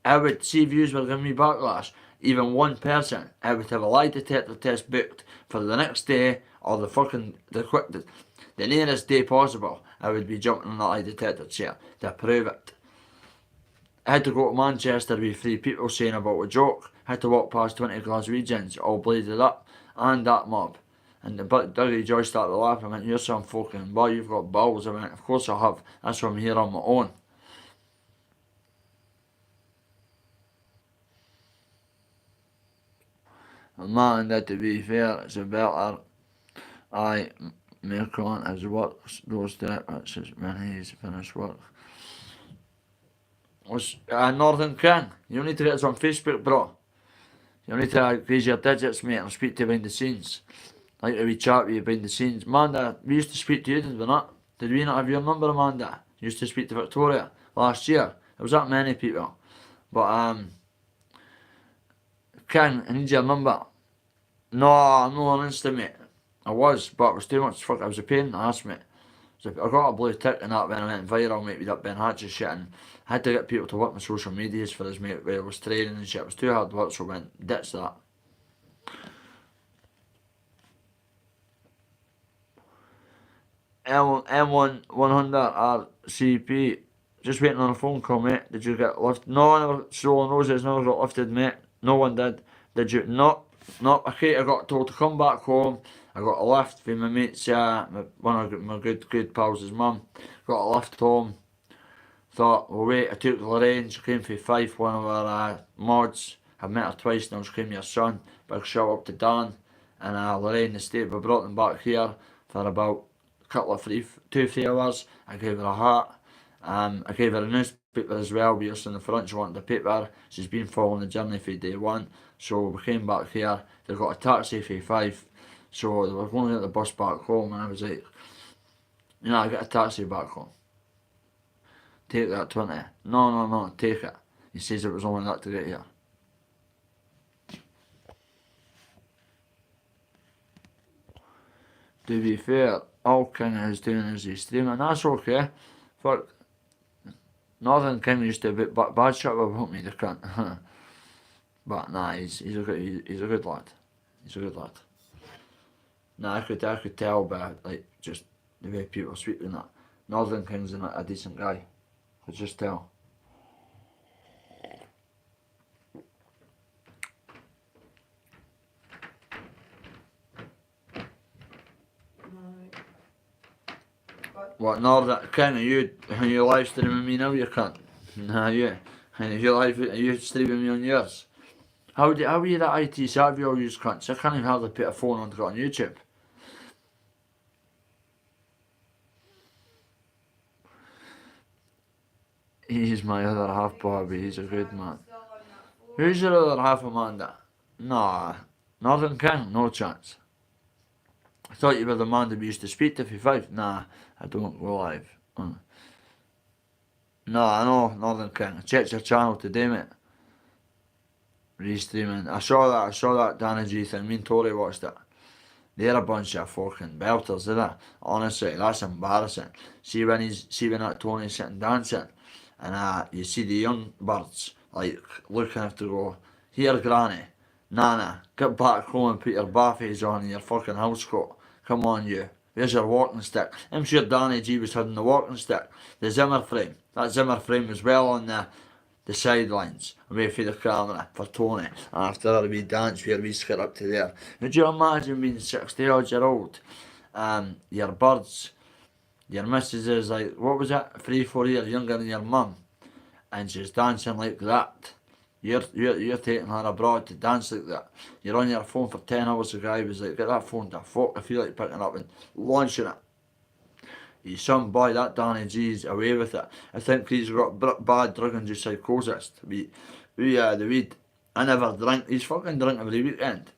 I would see if yous were giving me backlash. Even one person, I would have a lie detector test booked for the next day or the nearest day possible. I would be jumping on the lie detector chair to prove it. I had to go to Manchester with 3 people saying about a joke. I had to walk past 20 Glaswegians all bladed up and that mob. And Dougie Joy started laughing. I went, you're some fucking boy, you've got balls. I went, of course I have. That's why I'm here on my own. Man, that to be fair, it's a better. I make on as works goes to it. That's just when he's finished work. What's Northern King? You need to get us on Facebook, bro. You need to raise your digits, mate, and speak to you behind the scenes. Like we chat with you behind the scenes. Amanda, we used to speak to you, did we not? Did we not have your number, Amanda? You used to speak to Victoria last year. There was that many people. But, King, I need your number. No, I'm not on Insta, mate. I was, but it was too much fuck. I was a pain in the ass, mate. So I got a blue tick and that when I went viral, mate, with that Ben Hatches shit, and I had to get people to work my social medias for us, mate, where I was training and shit. It was too hard work, so I went, ditch that. M1 100 RCP. Just waiting on a phone call, mate. Did you get lifted? No, I never. Stolen Roses never got lifted, mate. No one did. Did you? No. Okay, I got told to come back home. I got a lift from my mates, one of my good pals' mum. Got a lift home. Thought, well, wait. I took Lorraine. She came from Fife, one of our mods. I've met her twice now. She came your son. Big shout out to Dan and Lorraine. The state. We brought them back here for about couple of 2-3 hours. I gave her a hat. I gave her a newspaper as well. We used in the front. She wanted the paper. She's been following the journey for day one. So we came back here. They got a taxi for 5. So they were going to get the bus back home, and I was like, I get a taxi back home. Take that 20. No, take it. He says it was only that to get here. To be fair, all King is doing is he's streaming, and that's okay. Fuck. Northern King used to be bad shit about me, the cunt. But nah, he's a good lad. He's a good lad. Nah, I could tell by like just the way people speak and that. Northern King's a decent guy. I could just tell. What, Northern King, are you live streaming me now, you cunt? Nah, yeah. And are you streaming me on yours? How are you that IT savvy all you cunts? I can't even hardly put a phone on to go on YouTube. He's my other half, Bobby. He's a good man. Who's your other half, Amanda? Nah, Northern King, no chance. I thought you were the man that we used to speak to for 5. Nah, I don't go live. No, I know Northern King. I checked your channel today, mate. Restreaming. I saw that Danny G thing. Me and Tory watched it. They're a bunch of fucking belters, isn't they? Honestly, that's embarrassing. See when that Tony's sitting dancing, and you see the young birds like looking at to go, here, Granny, Nana, get back home and put your baffies on and your fucking house coat. Come on, you. Where's your walking stick? I'm sure Danny G was holding the walking stick. The Zimmer frame. That Zimmer frame was well on the sidelines away from the camera for Tony after a wee dance where we get up to there. Would you imagine being 60 odd year old? Your birds, your missus is like, what was it, 3-4 years younger than your mum, and she's dancing like that. You're taking her abroad to dance like that. You're on your phone for 10 hours. The guy was like, get that phone to fuck. I feel like picking it up and launching it. He's some boy, that Danny G's away with it. I think he's got bad drug-induced psychosis. The weed. I never drink. He's fucking drink every weekend.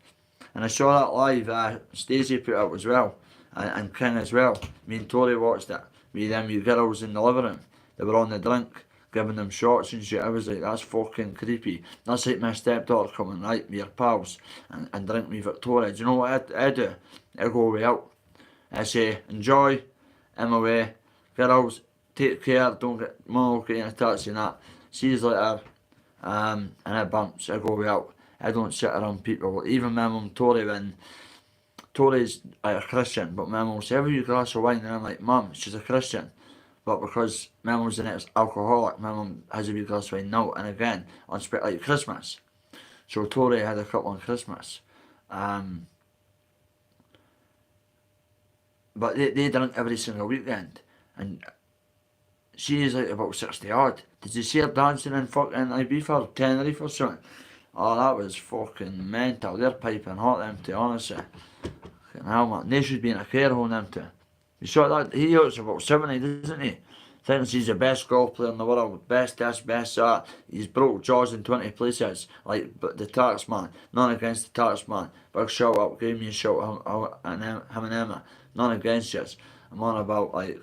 And I saw that live. Stacey put out as well. And King as well. Me and Tory watched it. Me and them you girls in the living room. They were on the drink, giving them shots and shit. I was like, that's fucking creepy. That's like my stepdaughter coming, right, with your pals, and drink me Victoria. Do you know what I do? I go way out. I say, enjoy. I'm away. Girls, take care, don't get more getting a taxi and that. She's later, and it bumps. I go way out. I don't sit around people. Even my mum Tori, when Tori's a Christian, but my mum will say, have you a glass of wine? And I'm like, Mum, she's a Christian. But because my mum's the next alcoholic, my mum has a wee glass of wine now and again on like Christmas. So Tori had a couple on Christmas. But they drink every single weekend, and she is like about 60 odd. Did you see her dancing in fucking Ibiza or Tenerife or something? Oh, that was fucking mental. They're piping hot, them two, honestly. Fucking hell, man. They should be in a care home, them two. You saw that? He looks about 70, doesn't he? Thinks he's the best golf player in the world. Best this, best that. He's broke jaws in 20 places. Like the tax man. None against the tax man. Big shout out. Gave me a shout out. And him and Emma. None against you. I'm on about like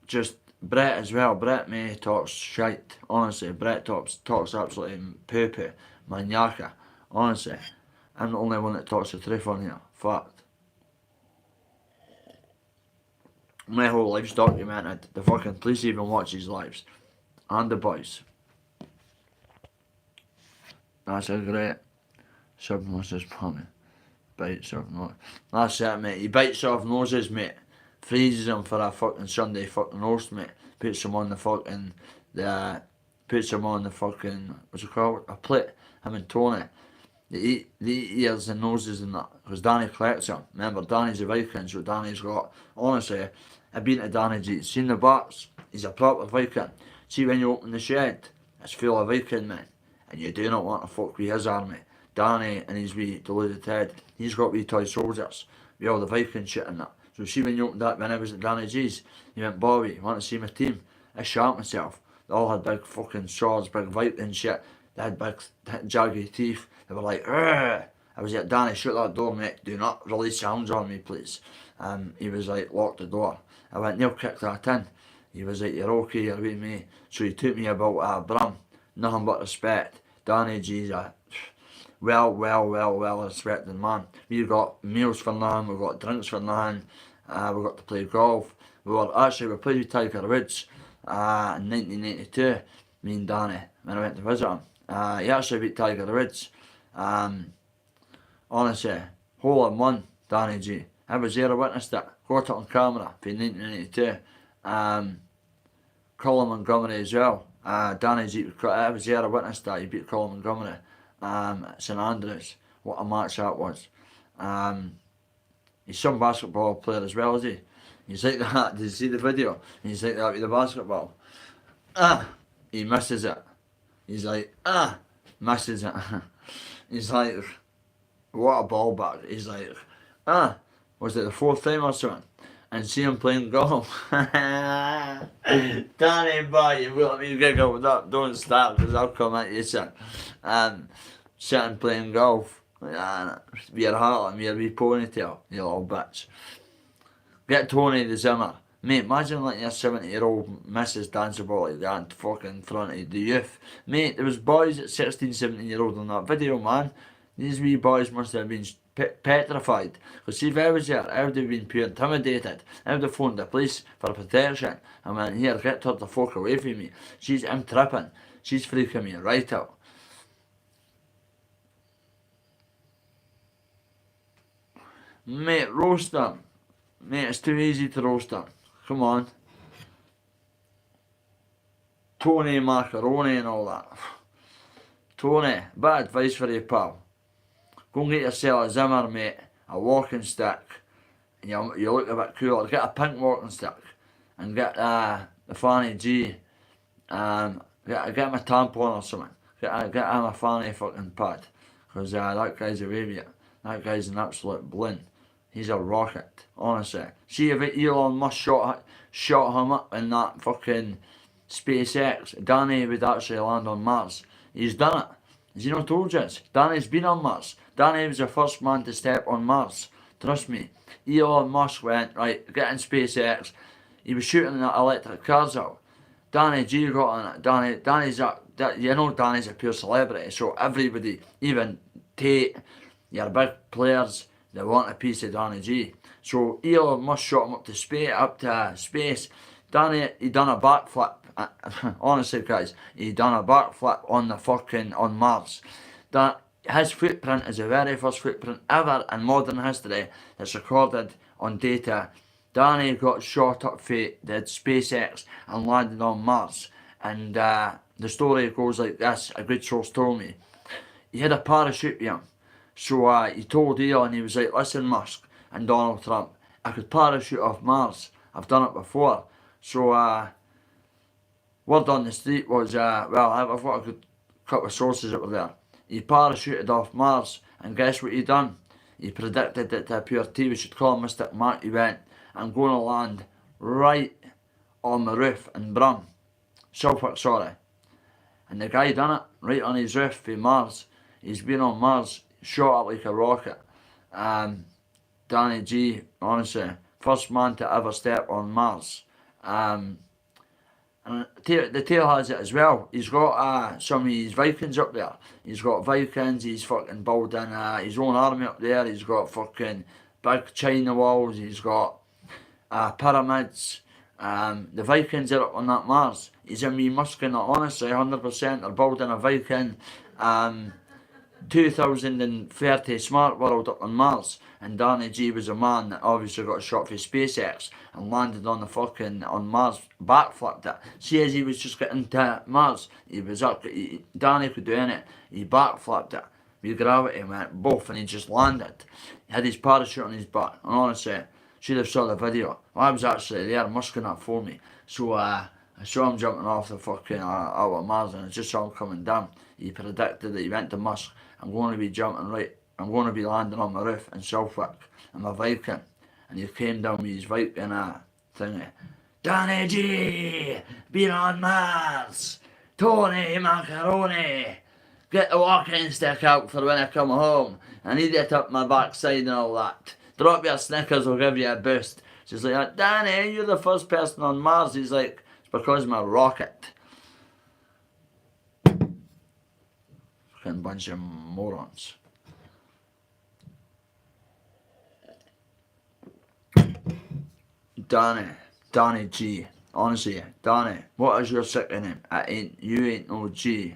just Brett as well. Brett May talks shite. Honestly, Brett talks absolutely poo-poo. Maniaca. Honestly. I'm the only one that talks the truth on here. Fact. My whole life's documented. The fucking police even watch his lives. And the boys. That's a great subnoses plumbing. Bites off nose. That's it, mate. He bites off noses, mate. Freezes them for a fucking Sunday fucking roast, mate. Puts them on the fucking what's it called? A plate. Him and Tony. They eat ears and noses and that. Because Danny collects them. Remember, Danny's a Viking, so Danny's got, honestly, I've been to Danny G. Seen the bats? He's a proper Viking. See when you open the shed, it's full of Viking men. And you do not want to fuck with his army. Danny and his wee deluded head, he's got wee toy soldiers with all the Viking shit in that. So see when you opened that when I was at Danny G's, he went, Bobby, you want to see my team? I shot myself. They all had big fucking swords, big Viking shit. They had big jagged teeth. They were like, Rrr. I was like, Danny, shut that door, mate. Do not release sounds on me, please. He was like, lock the door. I went, Neil, kick that in. He was like, you're okay, you're with me. So he took me about Brum. Nothing but respect. Danny G's a well respected man. We've got meals for nothing, we've got drinks for nothing, we've got to play golf. We played with Tiger Woods in 1992, me and Danny, when I went to visit him. He actually beat Tiger Woods. Honestly, hole in one, Danny G. I was there, I witnessed it. Got it on camera for 1992. Colin Montgomery as well. Danny G. I was there, I witnessed that. He beat Colin Montgomery. St Andrews. What a match that was. He's some basketball player as well, is he? He's like that. Did you see the video? He's like that with the basketball. He misses it. He's like, misses it. He's like, what a ball back. He's like, was it the fourth time or something? and see him playing golf. Danny, boy, you've got me giggle with that. Don't start, because I'll come at you, son. Sitting playing golf. With your hat and your wee ponytail, you little bitch. Get Tony the Zimmer. Mate, imagine letting your 70-year-old missus dance about like that in fucking front of the youth. Mate, there was boys at 16, 17-year-old on that video, man. These wee boys must have been petrified. Because see, if I was there, I would have been pure intimidated. I would have phoned the police for protection. I mean, here, get her the fuck away from me. I'm tripping. She's freaking me right out. Mate, roast them. Mate, it's too easy to roast them. Come on. Tony Macaroni and all that. Tony, bad advice for you, pal. Go and get yourself a Zimmer, mate. A walking stick. And you look a bit cooler. Get a pink walking stick. And get the Fanny G. Get my tampon or something. Get him a Fanny fucking pad. Because that guy's a baby. That guy's an absolute blin. He's a rocket, honestly. See if Elon Musk shot him up in that fucking SpaceX, Danny would actually land on Mars. He's done it. Has he not told you? Danny's been on Mars. Danny was the first man to step on Mars. Trust me. Elon Musk went, right, get in SpaceX. He was shooting that electric cars out. Danny G got on it. Danny's a pure celebrity. So everybody, even Tate, your big players, they want a piece of Danny G. So Elon Musk shot him up to space. Danny, he done a backflip. Honestly, guys, he done a backflip on Mars. That his footprint is the very first footprint ever in modern history that's recorded on data. Danny got shot up for the SpaceX and landed on Mars. And the story goes like this. A good source told me. He had a parachute with him. So he told Elon, he was like, listen, Musk and Donald Trump, I could parachute off Mars. I've done it before. So word on the street was, well, I've got a good couple of sources that were there. He parachuted off Mars, and guess what he done? He predicted that the pure T, we should call him Mr. Mark, he went, I'm going to land right on the roof in Brum. Suffolk, sorry. And the guy done it, right on his roof for Mars. He's been on Mars. Shot up like a rocket. Danny G, honestly, first man to ever step on Mars. And the tale has it as well. He's got some of his Vikings up there. He's got Vikings. He's fucking building his own army up there. He's got fucking big China walls. He's got pyramids. The Vikings are up on that Mars. He's a me musking it, honestly, 100%. They're building a Viking 2030 smart world up on Mars, and Danny G was a man that obviously got shot for SpaceX and landed on Mars, backflipped it. See, as he was just getting to Mars, he was up, Danny could do it, he backflipped it with gravity, went both, and he just landed. He had his parachute on his back, and honestly, should have saw the video. I was actually there, musking that for me, so I saw him jumping off the fucking out of Mars, and I just saw him coming down. He predicted that he went to Musk, I'm going to be jumping right, I'm going to be landing on my roof in Suffolk. I'm a Viking. And he came down with his Viking thingy. Danny G, been on Mars. Tony Macaroni, get the walking stick out for when I come home. I need it up my backside and all that. Drop your Snickers, will give you a boost. She's like, Danny, you're the first person on Mars. He's like, it's because of my rocket. Fucking bunch of morons. Danny G. Honestly, Danny, what is your second name? You ain't no G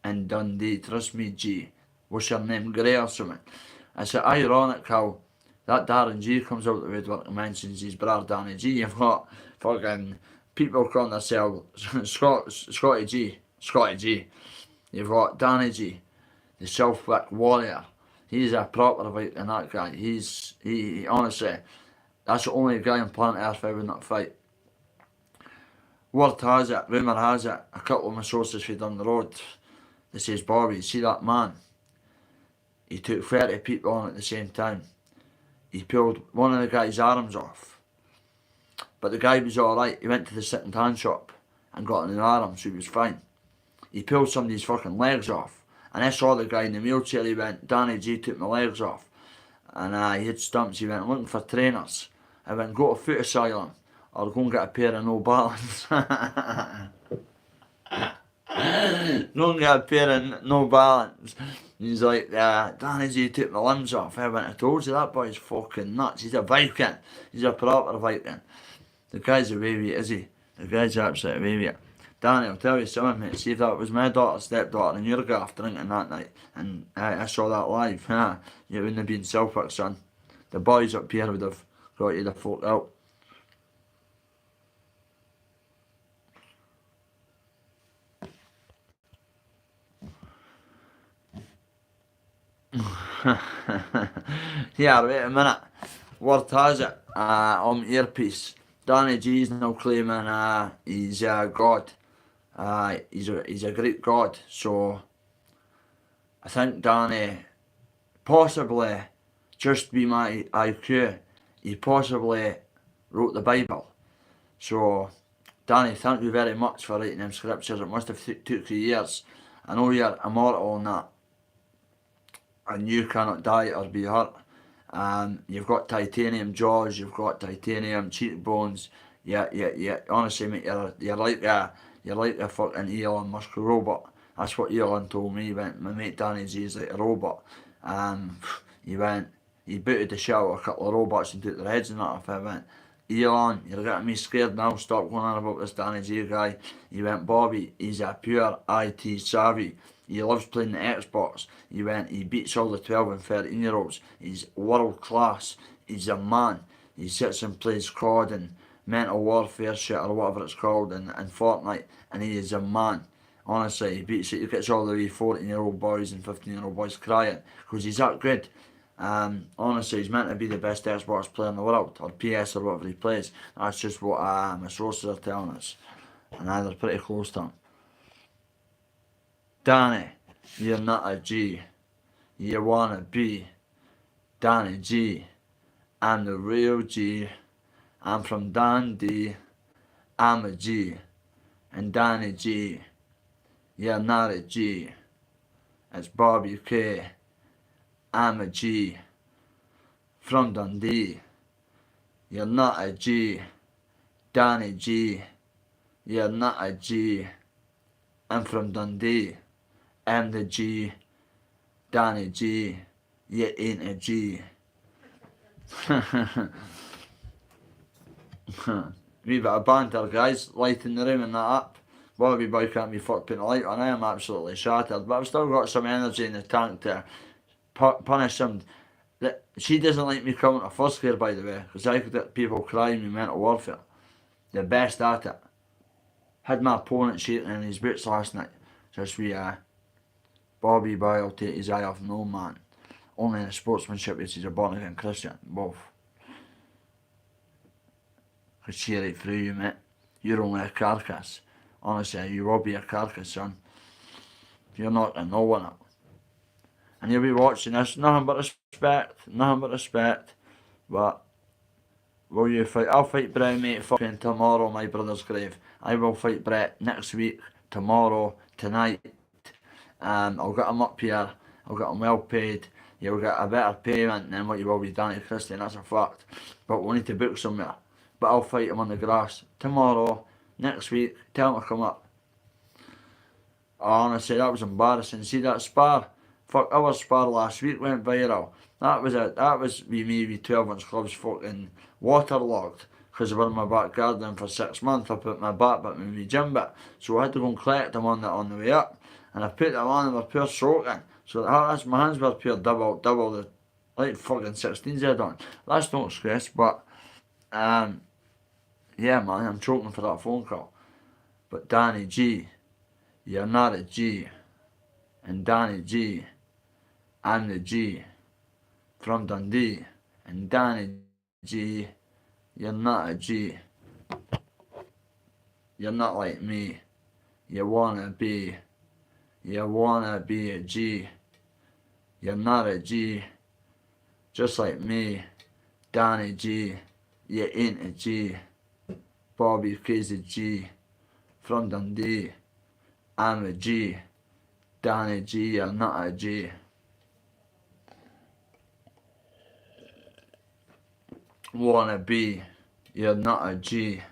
in Dundee. Trust me, G. What's your name? Gray or something? It's ironic how that Darren G comes out the woodwork and mentions his brother Danny G. You've got fucking people calling themselves Scotty G. You've got Danny G, the Southwick warrior. He's a proper Viking, that guy. He honestly, that's the only guy on planet Earth I would not fight. Word has it, rumour has it, a couple of my sources from down the road, they says, Bobby, see that man? He took 30 people on at the same time. He pulled one of the guy's arms off. But the guy was alright. He went to the second hand shop and got an alarm, so he was fine. He pulled somebody's fucking legs off. And I saw the guy in the wheelchair. He went, Danny G took my legs off. And he had stumps. He went, I'm looking for trainers. I went, go to Foot Asylum or go and get a pair of No Balance. Go and get a pair of No Balance. He's like, Danny G took my limbs off. I went, I told you that boy's fucking nuts. He's a Viking. He's a proper Viking. The guy's a baby, is he? The guy's absolute baby. Danny, I'll tell you something, mate. See if that was my daughter, stepdaughter, and your gaff drinking that night, and I saw that live, you wouldn't have been selfish, son. The boys up here would have got you the fuck out. Yeah, wait a minute. Word has it, on earpiece, Danny G's now claiming he's God. He's a great God, so I think Danny, possibly, just be my IQ, he possibly wrote the Bible. So, Danny, thank you very much for writing them scriptures. It must have took you years. I know you're immortal and that, and you cannot die or be hurt. You've got titanium jaws, you've got titanium cheekbones. Yeah. Honestly, mate, you're like a fucking Elon Musk robot. That's what Elon told me. He went, my mate Danny G is like a robot. He booted the shit out of a couple of robots and took their heads and that off. I went, Elon, you're getting me scared now. Stop going on about this Danny G guy. He went, Bobby, he's a pure IT savvy. He loves playing the Xbox. He went, he beats all the 12 and 13 year olds. He's world class. He's a man. He sits and plays COD and Mental Warfare shit or whatever it's called and Fortnite, and he is a man. Honestly, he beats it. He gets all the wee 14-year-old boys and 15-year-old boys crying because he's that good. Honestly, he's meant to be the best Xbox player in the world, or PS or whatever he plays. That's just what my sources are telling us, and they're pretty close to him. Danny, you're not a G. You wanna be Danny G. I'm the real G. I'm from Dundee. I'm a G. And Danny G. You're not a G. It's Bobby K. I'm a G. From Dundee. You're not a G. Danny G. You're not a G. I'm from Dundee. I'm the G. Danny G. You ain't a G. Wee bit of banter, guys. Lighting the room and that up. Bobby boy can't be fucked putting a light on. I am absolutely shattered, but I've still got some energy in the tank to punish him. She doesn't like me coming to first gear, by the way, because I could get people crying in Mental Warfare. The best at it. Had my opponent shaking in his boots last night. Just Bobby boy will take his eye off no man. Only in the sportsmanship is he's a born again Christian. Both. Could see right through you, mate. You're only a carcass. Honestly, you will be a carcass, son. You're not a no one. And you'll be watching this, nothing but respect. But will you fight? I'll fight Brett, mate, fucking tomorrow, my brother's grave. I will fight Brett next week, tomorrow, tonight. I'll get him up here. I'll get him well paid. You'll get a better payment than what you will be Danny Christian, that's a fact. But we'll need to book somewhere. But I'll fight him on the grass tomorrow, next week. Tell him to come up. Honestly, that was embarrassing. See that spar? Fuck, our spar last week went viral. That was me with 12-inch gloves fucking waterlogged. Because I was in my back garden for 6 months. I put my back bit with my gym bit. So I had to go and collect them on the way up. And I put them on and they were pure soaking. So my hands were pure double the, like fucking 16s I had on. That's not stress, but yeah, man, I'm choking for that phone call. But Danny G, you're not a G. And Danny G, I'm the G. From Dundee. And Danny G, you're not a G. You're not like me. You wanna be a G. You're not a G. Just like me. Danny G, you ain't a G. Bobby Crazy G from Dundee. I'm a G. Danny G, you're not a G. Wanna be, you're not a G.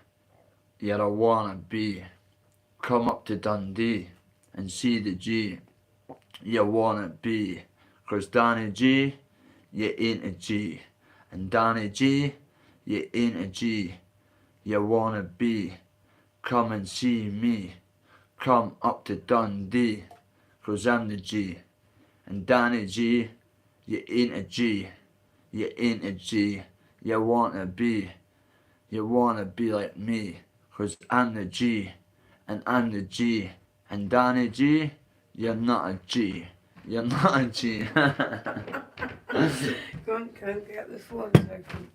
You're a wannabe. Come up to Dundee and see the G. You wanna be. Cause Danny G, you ain't a G. And Danny G, you ain't a G. You wanna be. Come and see me. Come up to Dundee. Cause I'm the G. And Danny G, you ain't a G. You ain't a G. You wanna be. You wanna be like me. Cause I'm the G. And I'm the G. And Danny G, you're not a G. You're not a G. Go on, get the phone so I can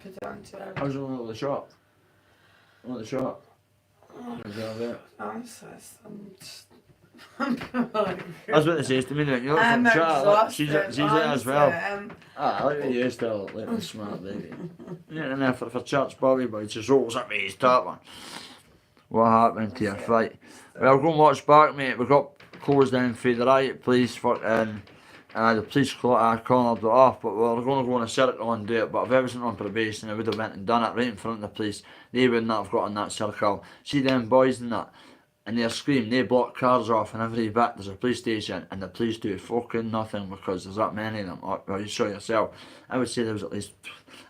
put it on charge. I was going to the shop. At the shop. Is that it? I'm so I was about to say to me, you know, I'm from chat, she's exhausted, there as well. honestly, Ah, look at you still, little smart baby. Yeah, and then for church, Bobby, but he just rolls at me, he's top one. What happened to your fight? Well, go and watch back, mate. We got closed down for the riot police, fucking. The police cornered it off, but we were going to go on a circle and do it. But if I wasn't on probation, I would have went and done it right in front of the police. They would not have got on that circle. See them boys and that, and they're screaming, they block cars off, and every bit there's a police station, and the police do fucking nothing because there's that many of them. Well, you saw yourself. I would say there was at least,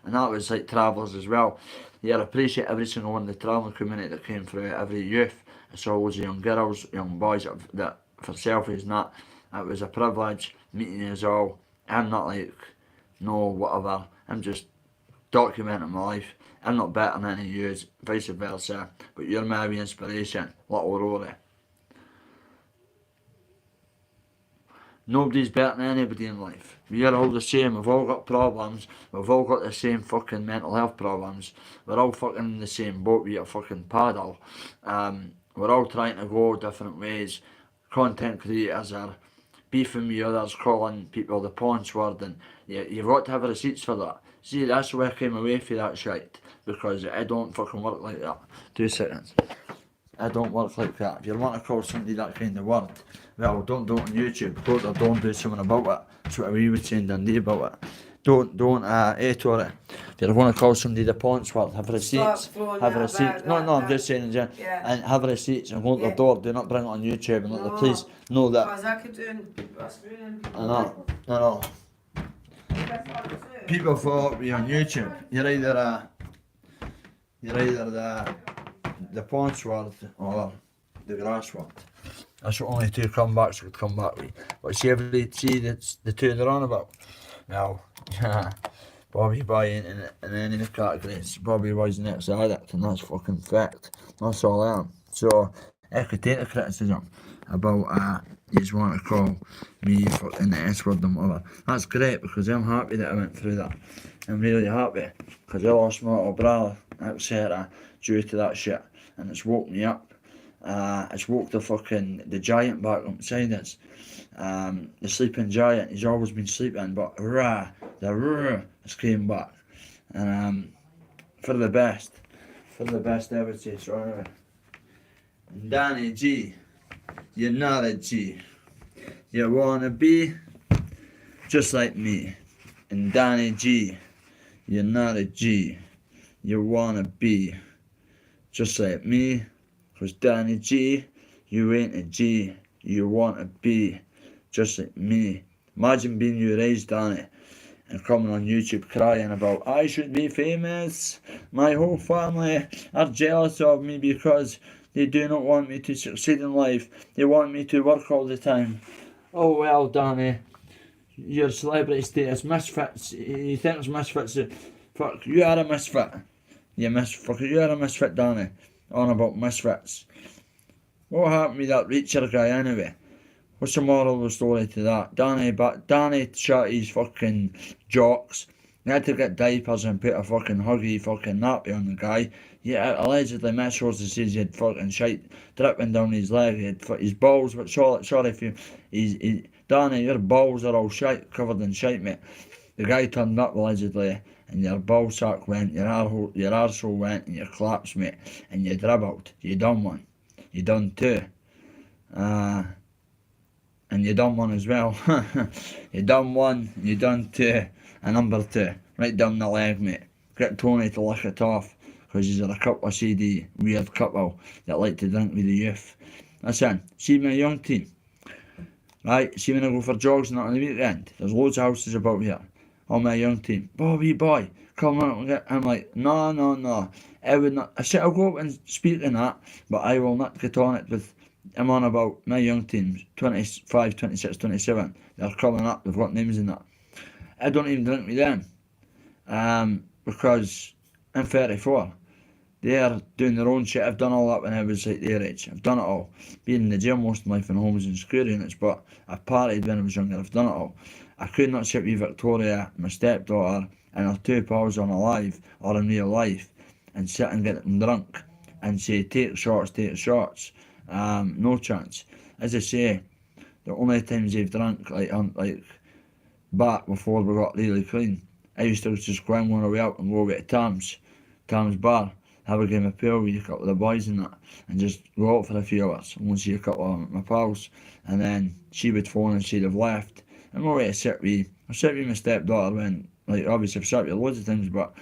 and that was like travellers as well. Yeah, I appreciate every single one of the travelling community that came through, every youth. I saw loads of young girls, young boys that for selfies and that. It was a privilege meeting you all. I'm not like, no, whatever. I'm just documenting my life. I'm not better than any of you, vice versa. But you're my wee inspiration, little Rory. Nobody's better than anybody in life. We're all the same. We've all got problems. We've all got the same fucking mental health problems. We're all fucking in the same boat with a fucking paddle. We're all trying to go different ways. Content creators are beefing with others, calling people the paunch word, and you've got to have receipts for that. See, that's where I came away from that shit, because I don't fucking work like that. 2 seconds. I don't work like that. If you want to call somebody that kind of word, well, don't do it on YouTube. Don't do something about it. That's what we would say in Dundee about it. Don't, Tory. If you're going to call somebody the paunch word, have receipts. Have receipts. No, I'm just saying, yeah. And have receipts and hold the door. Do not bring it on YouTube and let the police know that. I know. People thought we on YouTube. You're either the paunch word or the grass word. That's the only 2 comebacks would come back with. But see the 2 they're on about. Now, Bobby Boy in any of the categories. Bobby Boy's the next addict, and that's fucking fact. That's all I am. So I could take the criticism about you just want to call me fucking the S word and whatever. That's great, because I'm happy that I went through that. I'm really happy, because I lost my little brother, etc. due to that shit, and it's woke me up. It's woke the giant back up beside us. The sleeping giant, he's always been sleeping, but the has came back. And for the best I would say. So anyway, Danny G, you're not a G. You wanna be just like me. And Danny G, you're not a G. You wanna be just like me. Cause Danny G, you ain't a G. You wanna be just like me. Imagine being your age, Danny, and coming on YouTube crying about, I should be famous. My whole family are jealous of me because they do not want me to succeed in life. They want me to work all the time. Oh well, Danny, your celebrity status, misfits. You think it's misfits? Fuck, you are a misfit. You are a misfit, Danny. On about misfits. What happened with that Reacher guy anyway? What's the moral of the story to that? Danny shot his fucking jocks. He had to get diapers and put a fucking huggy fucking nappy on the guy. Yeah, allegedly Miss Sources says he had fucking shite dripping down his leg. He had his balls, but sorry if you, Danny, your balls are all shite, covered in shite, mate. The guy turned up allegedly and your ballsack went, your arsehole went, and your claps, mate, and you dribbled. You done one. You done two. And you done one as well. You done one, you done two, and number two, right down the leg, mate. Get Tony to lick it off, because he's a couple of seedy, weird couple that like to drink with the youth. Listen, see my young team, right? See when I go for jogs and that on the weekend, there's loads of houses about here. All my young team, Bobby boy, come on. I'm like, no. I would not. I said I'll go up and speak in that, but I will not get on it with. I'm on about my young teams, 25, 26, 27. They're coming up. They've got names in that. I don't even drink with them, because I'm 34. They're doing their own shit. I've done all that when I was like their age. I've done it all. Been in the gym most of my life in homes and security units, but I've partied when I was younger. I've done it all. I could not sit with Victoria, my stepdaughter, and her two pals on a live or in real life and sit and get them drunk and say, take shots. No chance. As I say, the only times they've drunk like back before we got really clean, I used to just go in one way out and go over to Tam's bar, have a game of pool with a couple of the boys and that, and just go out for a few hours and go and see a couple of my pals, and then she would phone and she'd have left. I'm not ready to sit with my stepdaughter when, like, obviously I've sat with her loads of times, but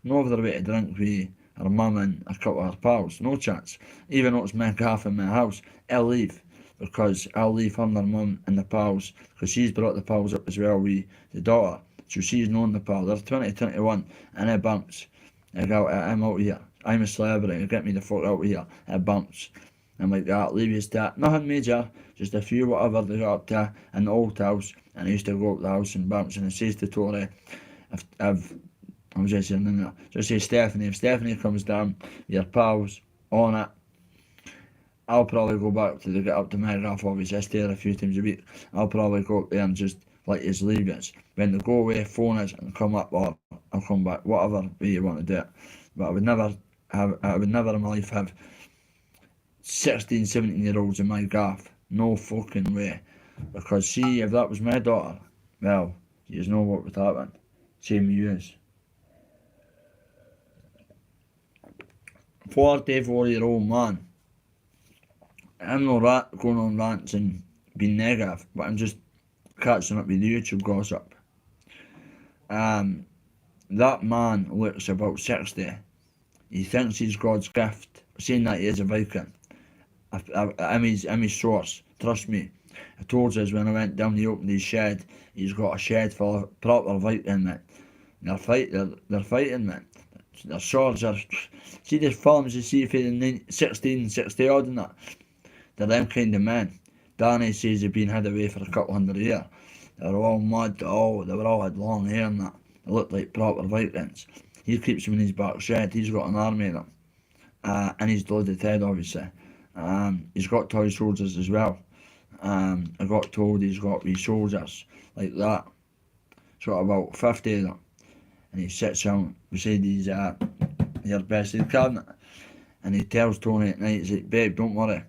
no over way to drink with her mum and a couple of her pals, no chance. Even though it's my gaff in my house, I'll leave, because I'll leave her and her mum and the pals, because she's brought the pals up as well with the daughter, so she's known the pal. They're 20, 21, and I bounce. I'm out of here. I'm a celebrity, get me the fuck out of here. I bounce. I'm like that, leave you that. Nothing major, just a few whatever they got up to in the old house, and I used to go up the house and bounce, and I says to Tori, I'm just saying in there, just say Stephanie, if Stephanie comes down, your pals, on it, I'll probably go back to get up to my gaff, obviously I stay there a few times a week. I'll probably go up there and just let you leave it. When they go away, phone us and come up, or I'll come back, whatever way you want to do it. But I would never in my life have 16, 17-year-olds in my gaff. No fucking way. Because see, if that was my daughter, well, you know what would happen. Same with yous. 44-year-old man. I'm not going on rants and being negative, but I'm just catching up with the YouTube gossip. That man looks about 60. He thinks he's God's gift. Saying that he is a Viking. I'm his source. Trust me. I told you when I went down, he opened his shed. He's got a shed full of proper Viking men. They're fighting, man. Their swords are. See these films you see for the 1660 odd and that. They're them kind of men. Danny says they've been hid away for a couple hundred years. They were all mud, they were all had long hair and that. They looked like proper Vikings. He keeps them in his back shed. He's got an army of them. And he's loaded head, obviously. He's got toy soldiers as well. I got told he's got wee soldiers like that. He's got about 50 of them. And he sits down beside his your bedside cabinet. And he tells Tony at night, he's like, babe, don't worry.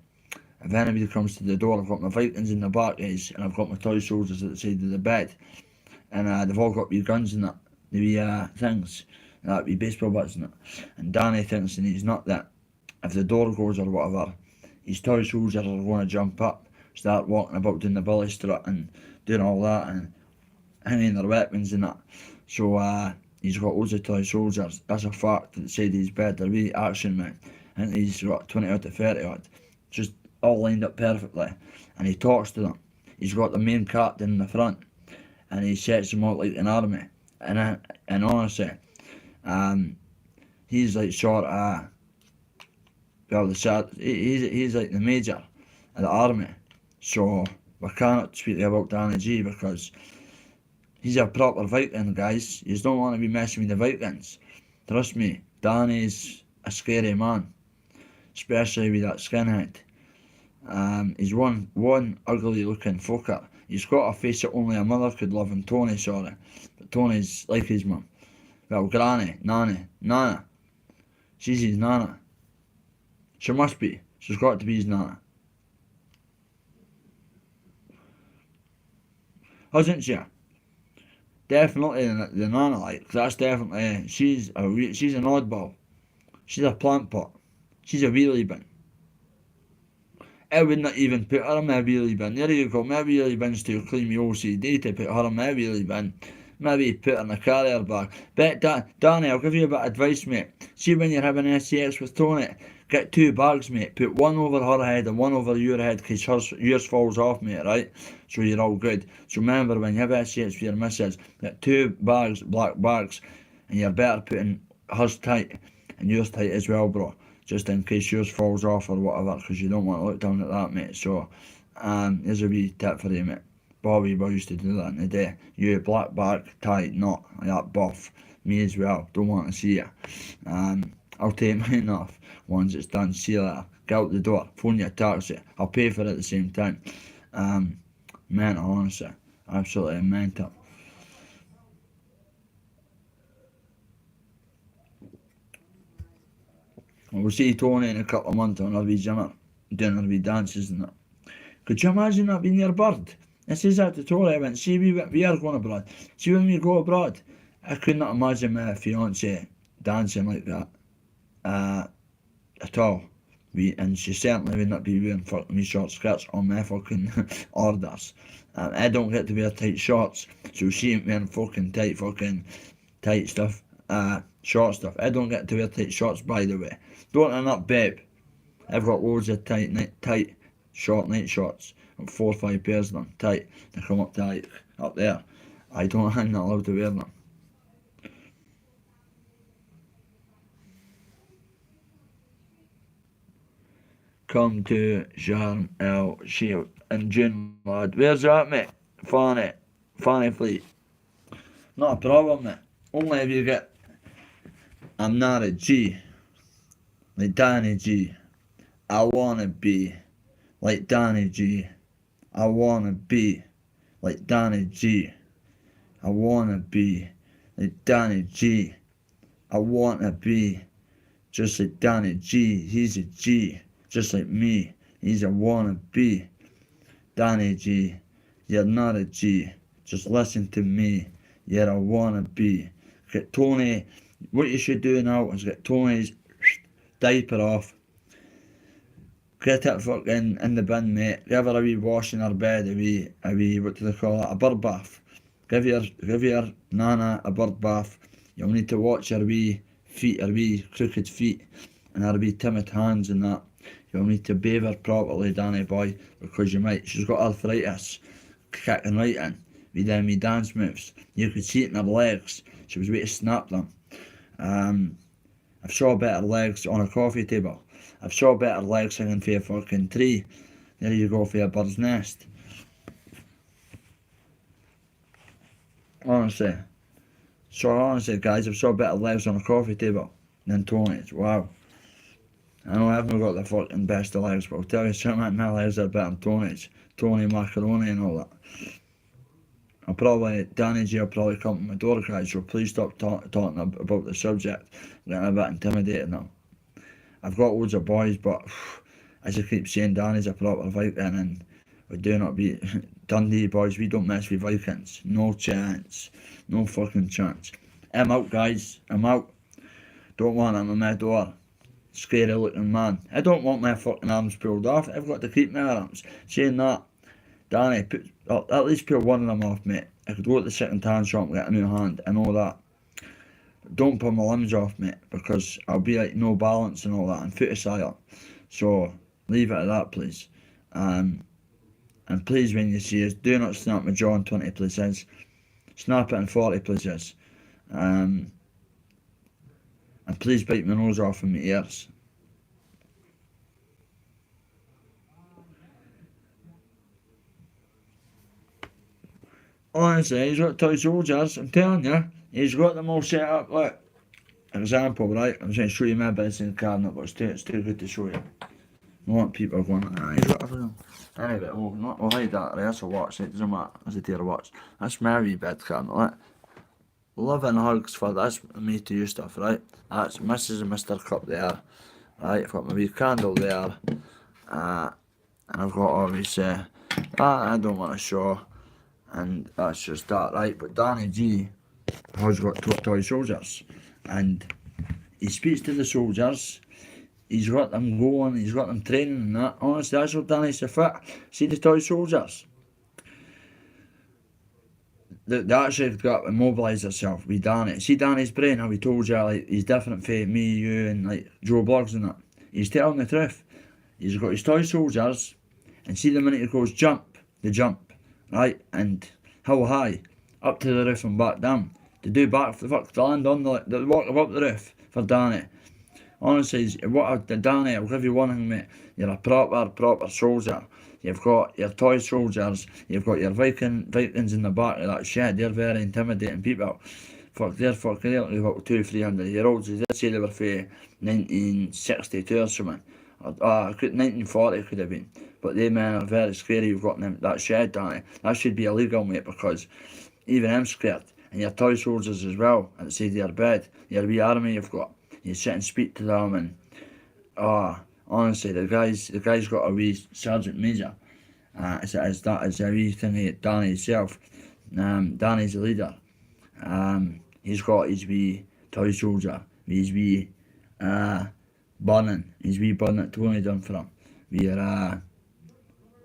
If anybody comes to the door, I've got my Vikings in the back, guys, and I've got my toy soldiers at the side of the bed. And they've all got wee guns and that, the wee things, that wee baseball bats and that. And Danny thinks, and he's not, that if the door goes or whatever, his toy soldiers are going to jump up, start walking about doing the bully strut and doing all that and hanging their weapons and that. So he's got loads of toy soldiers. That's a fact. At the side of his bed, they're really action men. I think he's got 20 out of 30 odd. Just all lined up perfectly. And he talks to them. He's got the main captain in the front. And he sets them out like an army. And honestly, he's like sort of, well, he's like the major of the army. So we cannot speak about Danny G because he's a proper Viking, guys. You don't want to be messing with the Vikings. Trust me, Danny's a scary man, especially with that skinhead. He's one ugly looking fucker. He's got a face that only a mother could love, and Tony, sorry. But Tony's like his mum. Well, Granny, Nana. She's his Nana. She must be. She's got to be his Nana. Hasn't she? definitely the Nana, like, 'cause that's definitely, she's an oddball. She's a plant pot. She's a wheelie bin. I would not even put her in my wheelie bin. There you go, my wheelie bin's too clean, my OCD to put her in my wheelie bin. Maybe put her in a carrier bag. But Danny, I'll give you a bit of advice, mate. See when you're having sex with Tony, get 2 bags, mate. Put one over her head and one over your head, because yours falls off, mate, right? So you're all good. So remember, when you have sex with your missus, get 2 bags, black bags, and you're better putting hers tight and yours tight as well, bro. Just in case yours falls off or whatever, because you don't want to look down at that, mate. So, here's a wee tip for you, mate. Bobby boy used to do that in the day. You black bag, tight, not like that buff. Me as well, don't want to see you. I'll take mine off once it's done. See you later. Get out the door, phone your taxi. I'll pay for it at the same time. Mental, honestly. Absolutely mental. We'll see Tony in a couple of months on our wee gymmer, doing our wee dances and that. Could you imagine that being your bird? I says that to Tori, I went, see, we are going abroad. See, when we go abroad, I could not imagine my fiancée dancing like that at all. And she certainly would not be wearing fucking wee short skirts on my fucking orders. I don't get to wear tight shorts, so she ain't wearing fucking tight stuff, short stuff. I don't get to wear tight shorts, by the way. Don't end up, babe. I've got loads of tight short night shorts. 4 or 5 pairs of them, tight. They come up tight, up there. I'm not allowed to wear them. Come to Sharm El Sheikh in June, lad. Where's that, mate? Fanny Fleet. Not a problem, mate. Only if you get, I'm not a G, like Danny G. I wanna be like Danny G. I wanna be like Danny G. I wanna be like Danny G. I wanna be just like Danny G. He's a G, just like me. He's a wanna be. Danny G, you're not a G. Just listen to me. You're a wanna be. Get Tony. What you should do now is get Tony's diaper off. Get it fucking in the bin, mate. Give her a wee wash in her bed, a wee, what do they call it? A bird bath. Give your nana a bird bath. You'll need to watch her wee feet, her wee crooked feet, and her wee timid hands and that. You'll need to bathe her properly, Danny boy, because she's got arthritis, kicking right in, with them wee dance moves. You could see it in her legs. She was waiting to snap them. I've saw better legs on a coffee table. I've saw better legs hanging for a fucking tree. There you go, for a bird's nest. Honestly, guys, I've saw better legs on a coffee table than Tony's. Wow. I know I haven't got the fucking best of legs, but I'll tell you something, my legs are better than Tony's. Tony Macaroni and all that. Danny G will probably come to my door, guys, so please stop talking about the subject. I'm getting a bit intimidated now. I've got loads of boys, but as I keep saying, Danny's a proper Viking, and we do not be Dundee boys. We don't mess with Vikings. No chance. No fucking chance. I'm out, guys. I'm out. Don't want him in my door. Scary looking man. I don't want my fucking arms pulled off. I've got to keep my arms. Saying that, Danny, at least pull one of them off, mate. I could go to the second hand shop and get a new hand. I know that. Don't pull my limbs off, mate, because I'll be like no balance and all that, and foot asylum. So leave it at that, please. And please, when you see us, do not snap my jaw in 20 places. Snap it in 40 places. And please bite my nose off and my ears. Honestly, he's got toy soldiers, I'm telling you. He's got them all set up, like, example, right? I'm going to show you my business cabinet, but it's too good to show you. I want people going, he's got everything. Anyway, we'll hide that, right? That's a watch, it doesn't matter, that's a dear watch. That's my wee bed cabinet, right? Love and hugs for that's me to you stuff, right? That's Mrs. and Mr. Cup there, right? I've got my wee candle there, and I've got obviously, I don't want to show, and that's just that, right? But Danny G has got toy soldiers, and he speaks to the soldiers. He's got them going, he's got them training and that. Honestly, that's what Danny's to fit. See the toy soldiers? They actually got to mobilise themselves with Danny. See Danny's brain, how he told you, like, he's different from me, you, and like Joe Bloggs and that. He's telling the truth. He's got his toy soldiers, and see the minute he goes jump, they jump, right? And how high? Up to the roof and back down. They do back to land on the walk up the roof for Danny. Honestly, Danny, I'll give you one thing, mate. You're a proper soldier. You've got your toy soldiers, you've got your Vikings in the back of that shed. They're very intimidating people. They're fucking about 200-300-year-olds. They did say they were from 1962 or something. 1940 could have been. But they men are very scary. You've got them, that shed, Danny. That should be illegal, mate, because even I'm scared. And your toy soldiers as well, at the side of your bed. Your wee army you've got. You sit and speak to them, and honestly, the guy's got a wee sergeant major. It's a wee thing at Danny himself. Danny's the leader. He's got his wee toy soldier, his wee his wee bun that Tony done for him, with your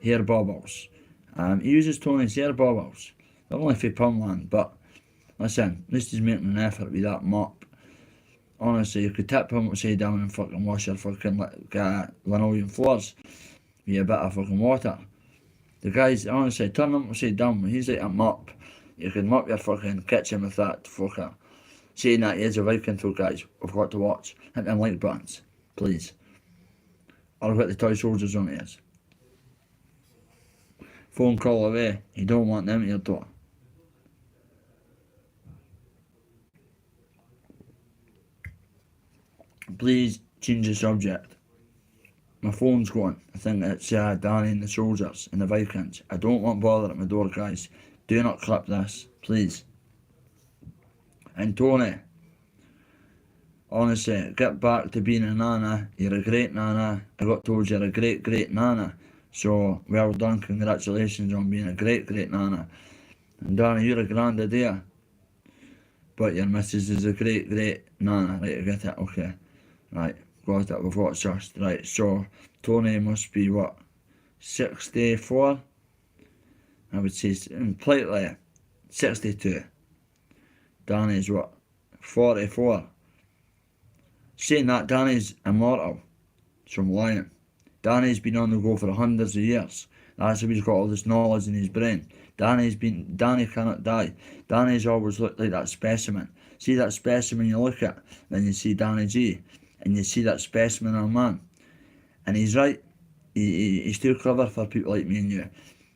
hair bobbles. He uses Tony's hair bobbles. They're only for Pumland, but listen, at least he's making an effort with that mop. Honestly, you could tip him upside down and fucking wash your fucking linoleum floors with a bit of fucking water. The guys, honestly, turn him upside down. He's like a mop. You can mop your fucking kitchen with that fucker. Saying that he is a Viking though, guys, we've got to watch. Hit them like buttons, please. Or what the toy soldiers on it is. Phone call away. You don't want them at your door. Please change the subject. My phone's going. I think it's Danny and the soldiers and the Vikings. I don't want bother at my door, guys. Do not clip this, please. And Tony, honestly, get back to being a nana. You're a great nana. I got told you're a great nana. So, well done. Congratulations on being a great nana. And Danny, you're a grand idea. But your missus is a great nana. Right, I get it, okay. Right, got it, we've got just. Right, so Tony must be what? 64? I would say completely 62. Danny's what? 44. Saying that, Danny's immortal. So I'm lying. Danny's been on the go for hundreds of years. That's how he's got all this knowledge in his brain. Danny cannot die. Danny's always looked like that specimen. See that specimen you look at, then you see Danny G, and you see that specimen of a man. And he's right. He's too clever for people like me and you.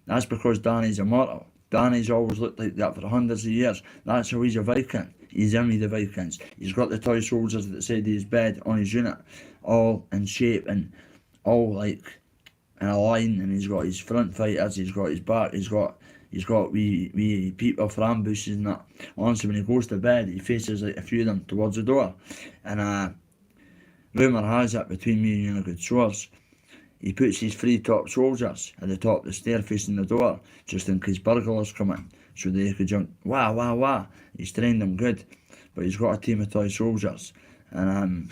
That's because Danny's immortal. Danny's always looked like that for hundreds of years. That's how he's a Viking. He's in with the Vikings. He's got the toy soldiers at the side of his bed on his unit, all in shape and all like in a line. And he's got his front fighters. He's got his back. He's got wee people for ambushes and that. Honestly, when he goes to bed, he faces like a few of them towards the door. And rumour has it, between me and you and a good source, he puts his 3 top soldiers at the top of the stair facing the door, just in case burglars come in, so they could jump. Wah. He's trained them good, but he's got a team of toy soldiers, and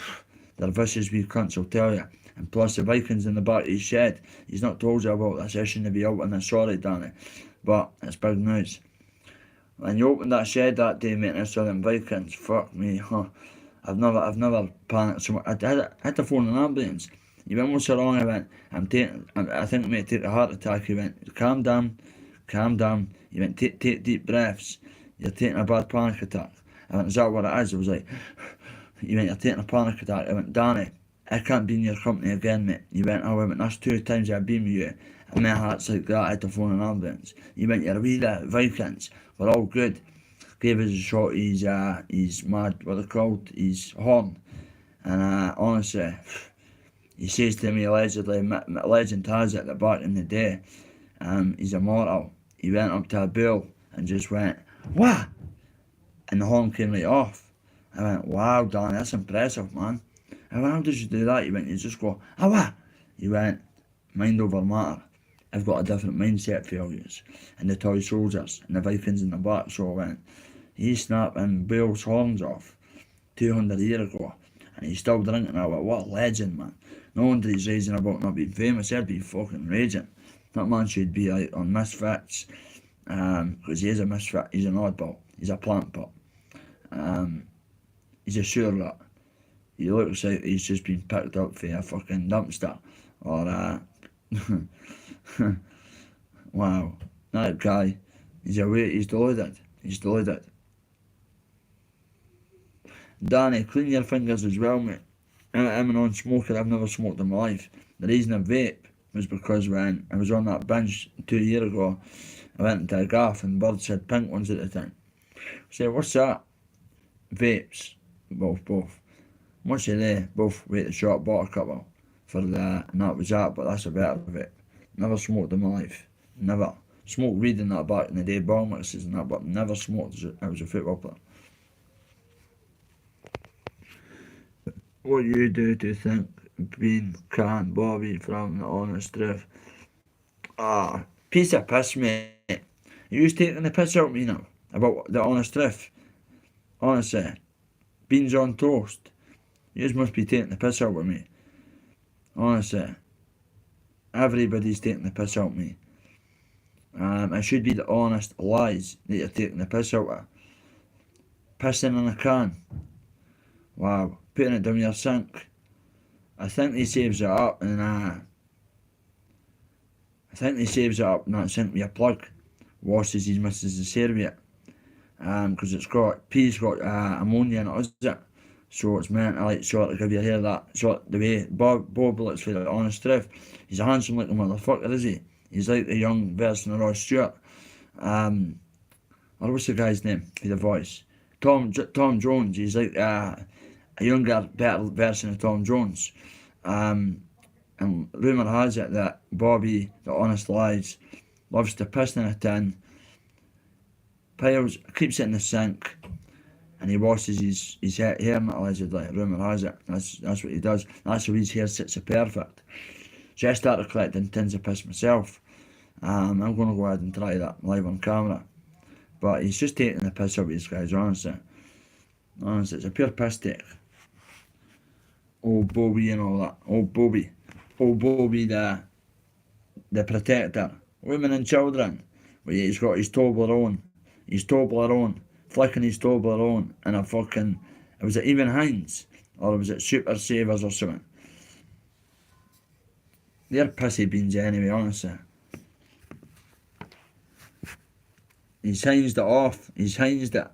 they're vicious wee cunts, I'll tell you. And plus the Vikings in the back of his shed. He's not told you about this. I shouldn't be out on this, sorry, Danny, but it's big news. When you opened that shed that day, mate, and I saw them Vikings, fuck me, huh? I've never panicked so much. I had to phone an ambulance. He went, what's wrong? I went, I think I might take a heart attack. He went, calm down. He went, take deep breaths. You're taking a bad panic attack. I went, is that what it is? I was like, he went, you're taking a panic attack. I went, Danny, I can't be in your company again, mate. He went, oh, I went, that's 2 times I've been with you. And my heart's like that, I had to phone an ambulance. He went, you're with the Vikings. We're all good. Gave us a shot, he's mad, what they called, his horn. And honestly, he says to me allegedly, legend has it that back in the day, he's immortal. He went up to a bull and just went, wah! And the horn came right off. I went, wow, Danny, that's impressive, man. I went, how did you do that? He went, you just go, ah, wah! He went, mind over matter. I've got a different mindset for you, and the toy soldiers, and the Vikings in the back, so he's snapping Bale's horns off 200 years ago, and he's still drinking now. What a legend, man. No wonder he's raging about not being famous. He'd be fucking raging. That man should be like on Misfits, because he is a misfit. He's an oddball. He's a plant pot. He's a sure lot. He looks like he's just been picked up for a fucking dumpster, or wow, that guy, he's deluded. He's deluded. Danny, clean your fingers as well, mate. I'm a non-smoker. I've never smoked in my life. The reason I vape was because when I was on that bench 2 years ago, I went into a gaff and birds had pink ones at the time. I said, what's that? Vapes. Both. Much of they both weight the shot, bought a couple for the, and that was that, but that's a better vape. Never smoked in my life. Never. Smoked weed in that back in the day, ball mixes and that, but never smoked as I was a football player. What you do to think being canned Bobby from the honest truth? Piece of piss, mate. You was taking the piss out of me now about the honest truth. Honestly, beans on toast. You must be taking the piss out of me. Honestly, everybody's taking the piss out of me. It should be the honest lies that you're taking the piss out of. Pissing in a can. Wow. Putting it down your sink. I think he saves it up and that sink with a plug. Washes his missus' hair with it. Because it's got ammonia in it, is it? So it's meant to like sort of give your hair that sort the way Bob looks for the honest truth. He's a handsome looking motherfucker, is he? He's like the young version of Roy Stewart. Or what's the guy's name for the voice? Tom Jones. He's like a younger, better version of Tom Jones. And rumour has it that Bobby, the honest lies, loves to piss in a tin, keeps it in the sink, and he washes his hair in it allegedly. Rumour has it. That's what he does. That's how his hair sits so perfect. So I started collecting tins of piss myself. I'm going to go ahead and try that live on camera. But he's just taking the piss out of these guys, honestly. Honestly, it's a pure piss take. Old Bobby and all that. Old Bobby the protector. Women and children. Well, he's got his Toblerone, flicking his Toblerone in a fucking, was it even Heinz? Or was it Super Savers or something? They're pissy beans anyway, honestly. He's Heinzed it off. He's Heinzed it.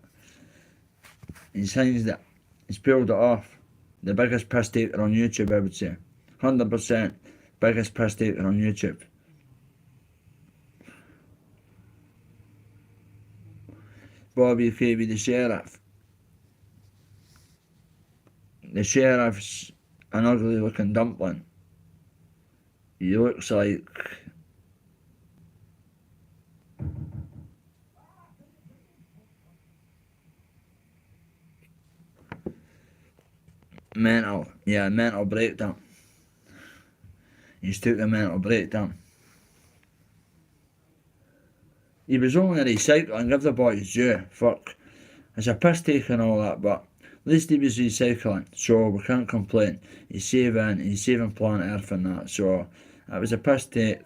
He's peeled it off. The biggest piss taker on YouTube, I would say. 100% biggest piss taker on YouTube. Bobby Favey, the sheriff. The sheriff's an ugly looking dumpling. He looks like mental breakdown. He's took a mental breakdown. He was only recycling, give the boy his due. Fuck. It's a piss take and all that, but at least he was recycling, so we can't complain. He's saving planet Earth and that, so it was a piss take.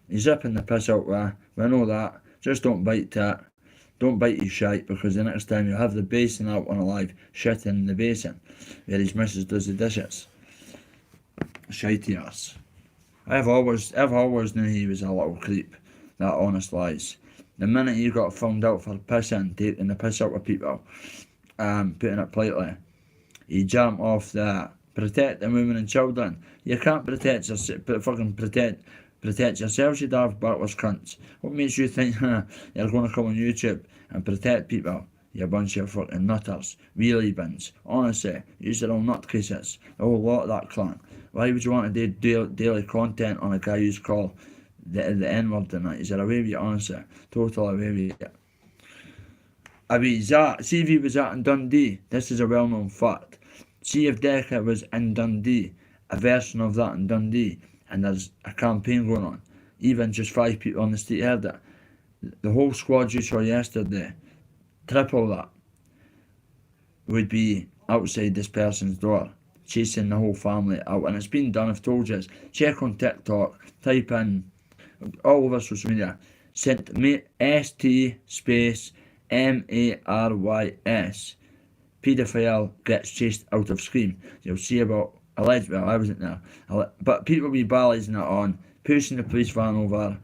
He's zipping the piss out there, we know that. Just don't bite that. Don't bite his shite, because the next time you'll have the basin out on alive, shitting in the basin, where his missus does the dishes. Shitey ass. I've always knew he was a little creep, that honest lies. The minute he got found out for pissing, taking the piss out of people, putting it politely, he jumped off the protecting women and children. You can't protect yourself, protect yourselves, you daft backward cunts. What makes you think you're going to come on YouTube and protect people? You bunch of fucking nutters, wheelie bins. Honestly, you're all nutcases, the whole lot of that clan. Why would you want to do daily content on a guy who's called the N-word and that? Is there away with it, honestly? Totally away with it. I mean, see if he was at in Dundee, this is a well-known fact. See if Decca was in Dundee, a version of that in Dundee, and there's a campaign going on. even just 5 people on the street heard it. The whole squad you saw yesterday, triple that, would be outside this person's door, chasing the whole family out. And it's been done, I've told you. Check on TikTok, type in all over social media, ST space MARYS, paedophile gets chased out of Scream. You'll see about alleged, well, I wasn't there, but people will be balancing it on, pushing the police van over.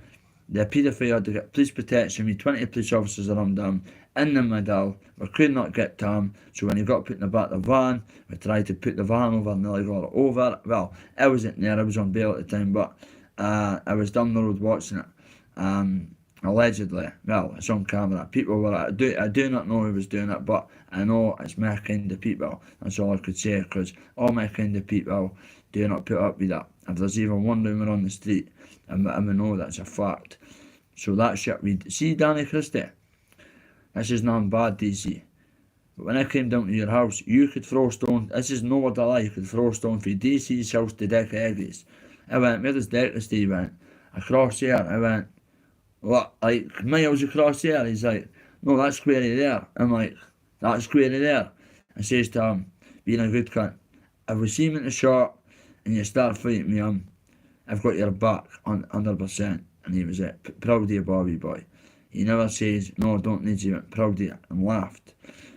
The paedophile had to get police protection with 20 police officers around him in the middle. We could not get to him, so when he got put in the back of the van, we tried to put the van over and nearly got it over. Well, I wasn't there, I was on bail at the time, but I was down the road watching it. Allegedly, well, it's on camera. People were, I do not know who was doing it, but I know it's my kind of people. That's all I could say, because all my kind of people do not put up with that. If there's even one rumour on the street, I know that's a fact. So that shit we see, Danny Christie. This is not bad, DC. But when I came down to your house, you could throw stone. This is no word of lie. You could throw stone from DC's house to Dick Eggy's. I went, where does Dick Christie? He went, across here. I went, what, like miles across here? He's like, no, that's squarey there. I'm like, that's squarey there. I says to him, being a good cunt, if we see him in the shop and you start fighting me, I've got your back 100%. And he was it. Proud of you, Bobby boy. He never says, no, I don't need you. Proud of you, and laughed.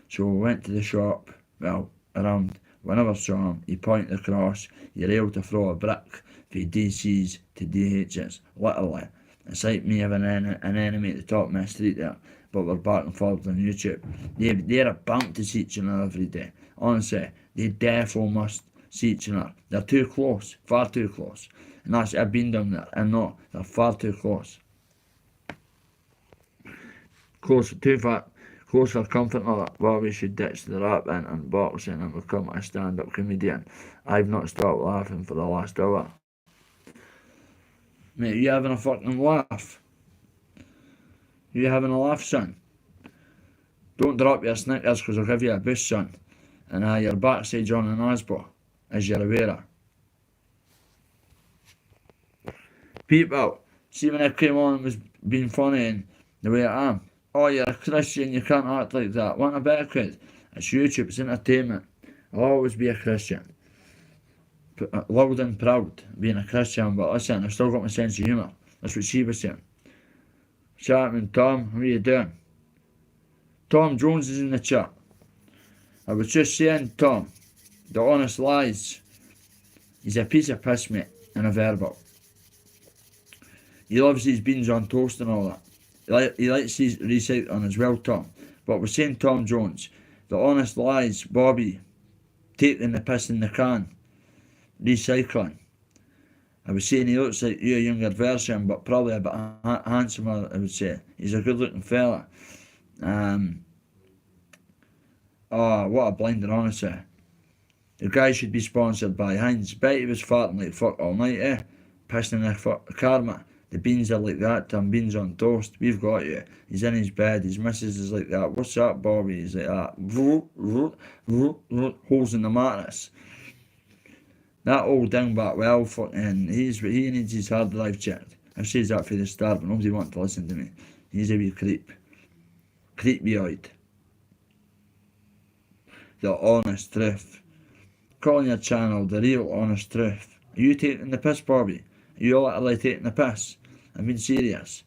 So we went to the shop, well, around, whenever I saw him, he pointed across, you're able to throw a brick from DC's to DH's, literally. It's like me having an enemy at the top of my street there, but we're back and forth on YouTube. They're a bump to see each other every day. Honestly, they defo must see each other. They're too close, far too close. And that's, I've been down there, and no, they're far too close. Close, too far, close for comfort and all that. Bobby should ditch the rap and boxing and become a stand-up comedian. I've not stopped laughing for the last hour. Mate, you having a fucking laugh? You having a laugh, son? Don't drop your Snickers, because I'll give you a boost, son. And your backside's on an Asbo, as you're aware of. People, see when I came on and was being funny and the way I am. Oh, you're a Christian, you can't act like that. Want a better kid? It's YouTube, it's entertainment. I'll always be a Christian. Loud and proud, being a Christian, but listen, I've still got my sense of humour. That's what she was saying. Chapman, Tom, how are you doing? Tom Jones is in the chat. I was just saying, Tom, the honest lies. He's a piece of piss, mate, and a verbal. He loves his beans on toast and all that. He likes his recycling as well, Tom. But we're saying Tom Jones, the honest lies, Bobby, taking the piss in the can, recycling. I was saying he looks like you, a younger version, but probably a bit handsomer, I would say. He's a good looking fella. Oh, what a blinder, honestly. The guy should be sponsored by Heinz. Bet he was farting like fuck all night, eh? Pissing in the karma. The beans are like that, Tom. Beans on toast. We've got you. He's in his bed. His missus is like that. What's up, Bobby? He's like that. Holes in the mattress. That old dingbat, well, fucking, he needs his hard drive checked. I've said that for the start, but nobody wants to listen to me. He's a wee creep. Creepyoid. The honest truth. Calling your channel the real honest truth. Are you taking the piss, Bobby? Are you literally taking the piss? I'm being serious.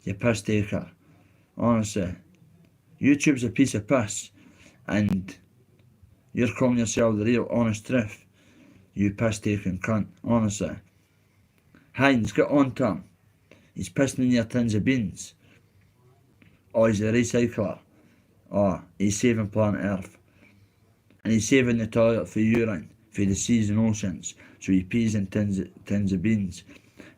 You piss taker. Honestly. YouTube's a piece of piss. And you're calling yourself the real honest truth. You piss taking cunt. Honestly. Heinz, get on to him. He's pissing in your tins of beans. Oh, he's a recycler. Oh, he's saving planet Earth. And he's saving the toilet for urine, for the seas and oceans. So he pees in tins of beans.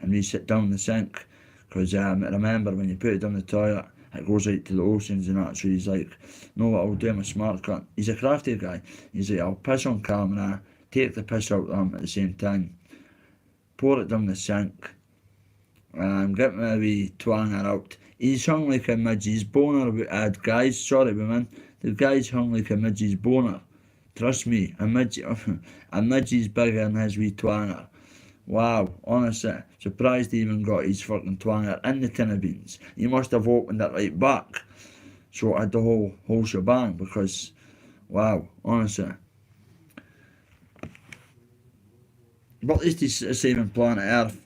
And we sit down the sink. Because remember, when you put it down the toilet, it goes out to the oceans and that. So he's like, know what I'll do, I'm a smart cunt. He's a crafty guy. He's like, I'll piss on camera, take the piss out of them at the same time, pour it down the sink, get my wee twanger out. He's hung like a midgie's boner, guys, sorry women, the guy's hung like a midgie's boner. Trust me, a midgie's bigger than his wee twanger. Wow, honestly, surprised he even got his fucking twanger in the tin of beans. He must have opened it right back. So I had the whole shebang because, wow, honestly. But at least he's saving planet Earth.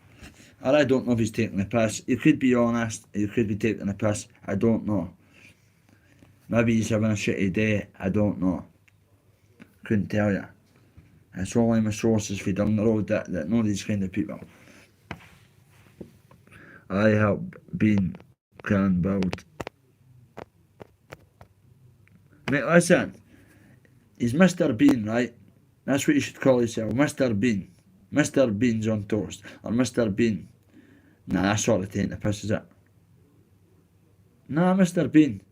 And I don't know if he's taking the piss. He could be honest, he could be taking the piss. I don't know. Maybe he's having a shitty day. I don't know. Couldn't tell you. It's only my sources feed on the road that know these kind of people. I have been can build. Mate, listen. He's Mr. Bean, right? That's what you should call yourself. Mr. Bean. Mr. Beans on toast. Or Mr. Bean. Nah, that's sort of taking the piss, is it? Nah, Mr. Bean.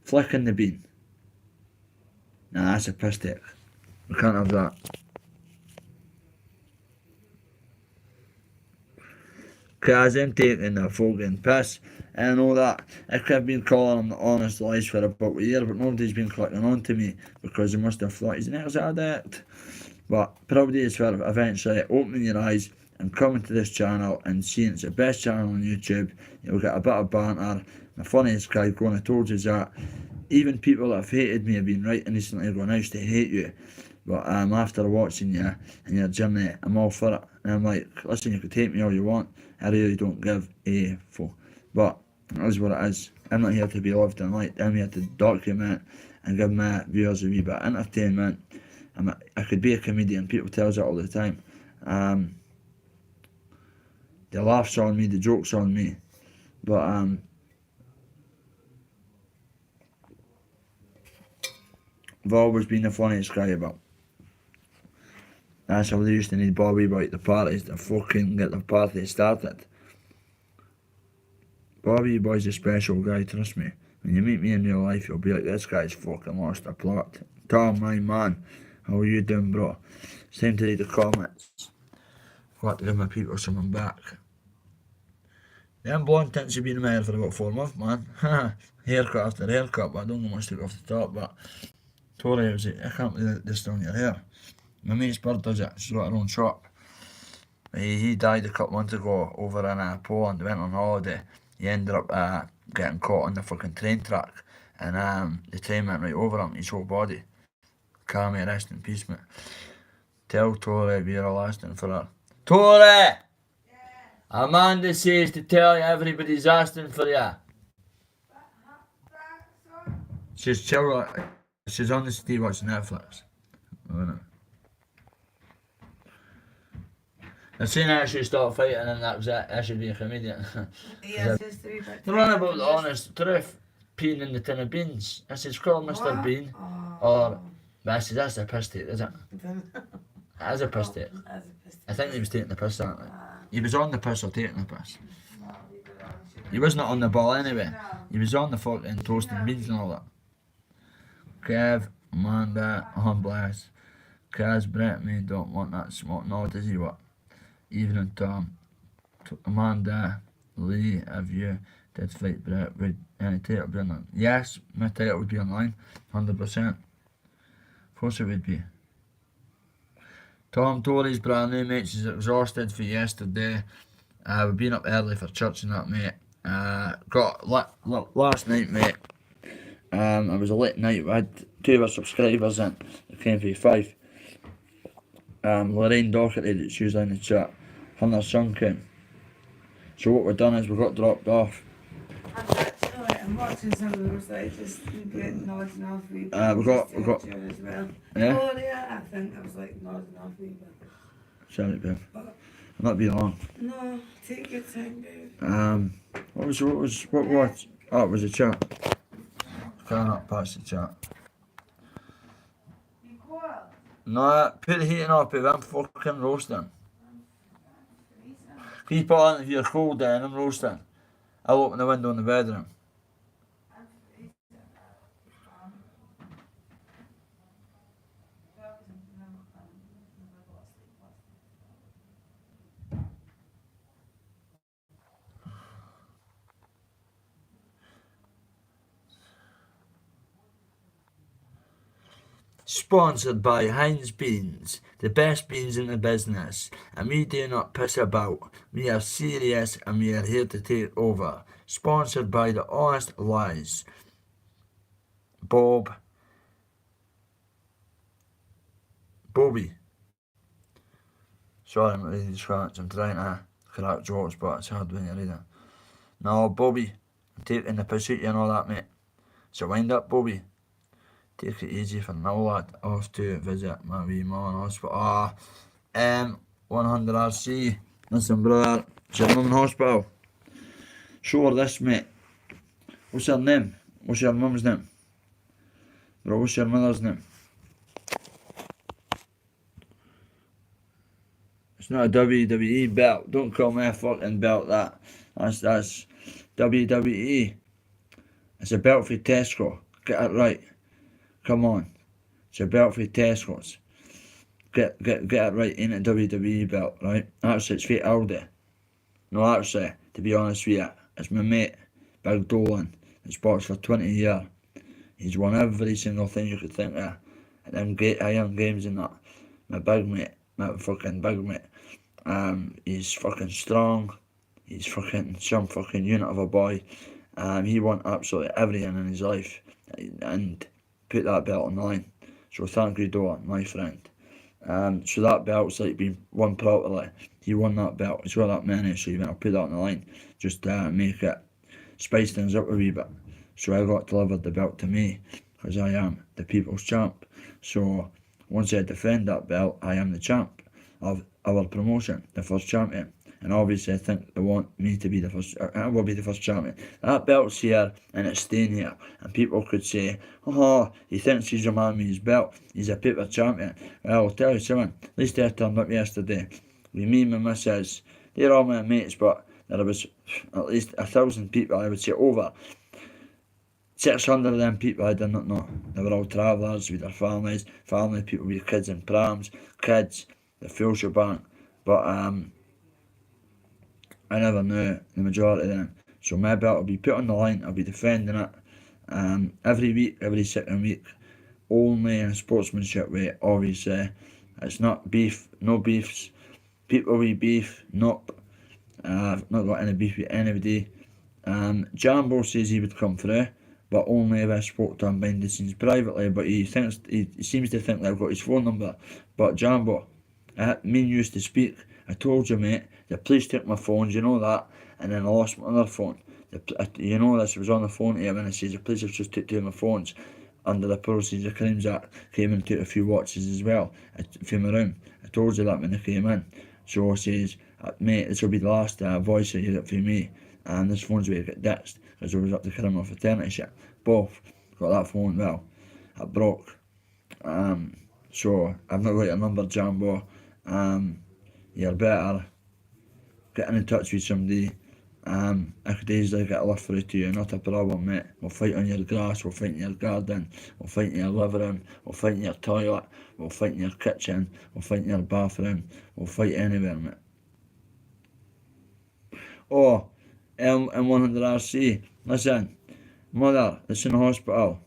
Flicking the bean. Nah, that's a piss take. We can't have that. Cause I'm taking the fucking piss. And I know that I could have been calling him the honest lies for about a year, but nobody's been clicking on to me because they must have thought he's an ex-addict. But probably it's for eventually opening your eyes and coming to this channel and seeing it's the best channel on YouTube. You'll get a bit of banter. The funniest guy going, I told you that. Even people that have hated me have been writing recently going, I used to hate you. But after watching you and your journey, I'm all for it. And I'm like, listen, you could hate me all you want. I really don't give a fuck. But it is what it is. I'm not here to be loved and liked. I'm here to document and give my viewers a wee bit of entertainment. I could be a comedian. People tell us that all the time. The laughs on me, the jokes on me. But I've always been the funniest guy about. That's how they used to need Bobby Boy at the parties to fucking get the party started. Bobby Boy's a special guy, trust me. When you meet me in real life, you'll be like, this guy's fucking lost a plot. Tom, my man, how are you doing, bro? It's time to read the comments. I've got to give my people something back. Them blonde tints have been in my hair for about 4 months, man. Haircut after haircut, but I don't know much to go off the top, but Tori was it, I can't believe this on your hair. My mate's bird does it, she's got her own shop. He died a couple months ago over in Poland, went on holiday. He ended up getting caught on the fucking train track and the train went right over him, his whole body. Calm me, rest in peace, mate. Tell Tori we're all asking for her. Tori! Amanda says to tell you everybody's asking for you. She's on the TV watching Netflix. I've seen her actually start fighting and that was it. I should be a comedian. Yes, just a wee bit. They're on about the honest truth. Peeing in the tin of beans. I says, call Mr. What? Bean. Oh. Or, but I said, that's a piss take, is it? That is a piss take. That's a piss I think he was taking the piss, aren't he? He was on the piss or taking the piss. take. He wasn't on the ball anyway. He was on the fucking toasting beans and all that. Kev, Amanda, oh bless. Kaz, Brett, me don't want that smoke. No, does he what? Evening, Tom. Amanda, Lee, have you did fight Brett? Would any title be online? Yes, my title would be online. 100%. Of course it would be. Tom Tory's brand new, mate. She's exhausted for yesterday. We've been up early for church and that, mate. Got last night, mate. It was a late night. We had 2 of our subscribers in. It came for 5. Lorraine Doherty, that's usually in the chat. Her and her son came. So what we've done is we got dropped off. I'm watching some of those, like, just getting nodding off wee bit. We got as well. yeah. Oh, yeah, I think I was like nodding off wee bit. Sorry, babe. I'll not be long. No, take your time, babe. What was? Oh, it was a chat. Cannot pass the chat. You cool? No, put the heating off, babe. I'm fucking roasting. Keep it on if you're cold, then I'm roasting. I'll open the window in the bedroom. Sponsored by Heinz Beans, the best beans in the business. And we do not piss about. We are serious and we are here to take over. Sponsored by the Honest Lies. Bobby. Sorry, I'm reading these facts. I'm trying to crack jokes, but it's hard when you read it. No, Bobby, I'm taking the piss out you and all that, mate. So wind up, Bobby. Take it easy for now, lad. Off to visit my wee mum in hospital. 100RC. Listen, brother, is your mum in hospital? Show her this, mate. What's her name? What's your mum's name? Bro, what's your mother's name? It's not a WWE belt. Don't call me a fucking belt that. That's WWE. It's a belt for Tesco. Get it right. Come on. It's a belt for Tesco's. Get it right, ain't a WWE belt, right? Actually, it's for Aldi. No, actually, to be honest with you, it's my mate, Big Dolan. It's boxed for 20 years. He's won every single thing you could think of. And them great iron games and that. My big mate, my fucking big mate. He's fucking strong. He's fucking some fucking unit of a boy. He won absolutely everything in his life and put that belt on the line. So thank you, Dolan, my friend. So that belt's like being won properly. He won that belt. He's got that many, so you better put that on the line. Just make it spice things up a wee bit. So I got delivered the belt to me because I am the people's champ. So once I defend that belt, I am the champ of our promotion, the first champion. And obviously I think they want me to be the first, I will be the first champion. That belt's here and it's staying here. And people could say, oh, he thinks he's a man with his belt, he's a paper champion. Well, I'll tell you something, at least I turned up yesterday. With me and my missus, they're all my mates, but there was at least 1,000 people, I would say over 600 of them people I did not know. They were all travellers with their families, family people with kids in prams, kids, the full shebang. But I never knew the majority of them. So my belt will be put on the line, I'll be defending it every week, every second week, only in a sportsmanship way, obviously. It's not beef, no beefs. People with beef, nope. I've not got any beef with anybody. Jambo says he would come through, but only if I spoke to him behind the scenes privately. But he seems to think that I've got his phone number. But Jambo, me and you used to speak. I told you, mate, the police took my phones, you know that, and then I lost my other phone. You know this, I was on the phone to him and I says the police have just took two of my phones under the Proceeds of Crimes Act, came and took a few watches as well from my room. I told you that when they came in. So I says, mate, this will be the last voice you get from me, and this phone's where to get ditched, because I was up the criminal fraternity shit. Both got that phone, well, it broke. So I've not got your number, Jambo. You're better getting in touch with somebody. I could easily get a lift through to you, not a problem, mate. We'll fight on your grass, we'll fight in your garden, we'll fight in your living room, we'll fight in your toilet, we'll fight in your kitchen, we'll fight in your bathroom, we'll fight anywhere, mate. Oh, M100RC, listen, mother, that's in the hospital.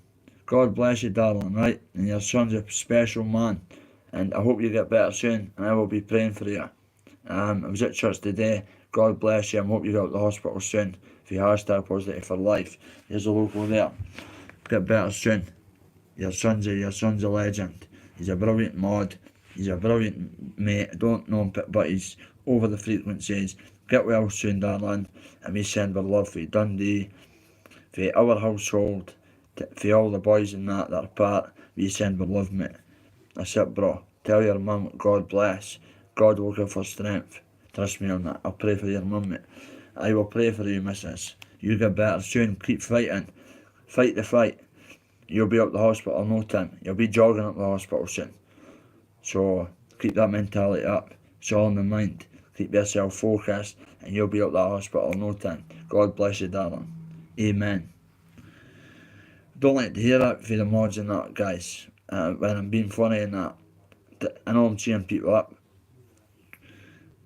God bless you, darling, right? And your son's a special man. And I hope you get better soon, and I will be praying for you. I was at church today. God bless you. I hope you get out of the hospital soon. If you hashtag positive for life, there's a local there. Get better soon. Your son's a legend. He's a brilliant mod. He's a brilliant mate. I don't know him, but he's over the frequencies. Get well soon, darling. And we send our love for Dundee, for our household, for all the boys and that are part. We send our love, mate. That's it, bro. Tell your mum, God bless. God will give her strength. Trust me on that. I'll pray for your mum, mate. I will pray for you, missus. You get better soon. Keep fighting. Fight the fight. You'll be up the hospital no time. You'll be jogging up the hospital soon. So keep that mentality up. It's all in the mind. Keep yourself focused and you'll be up the hospital no time. God bless you, darling. Amen. Don't like to hear that for the mods and that, guys. When I'm being funny and that. I know I'm cheering people up.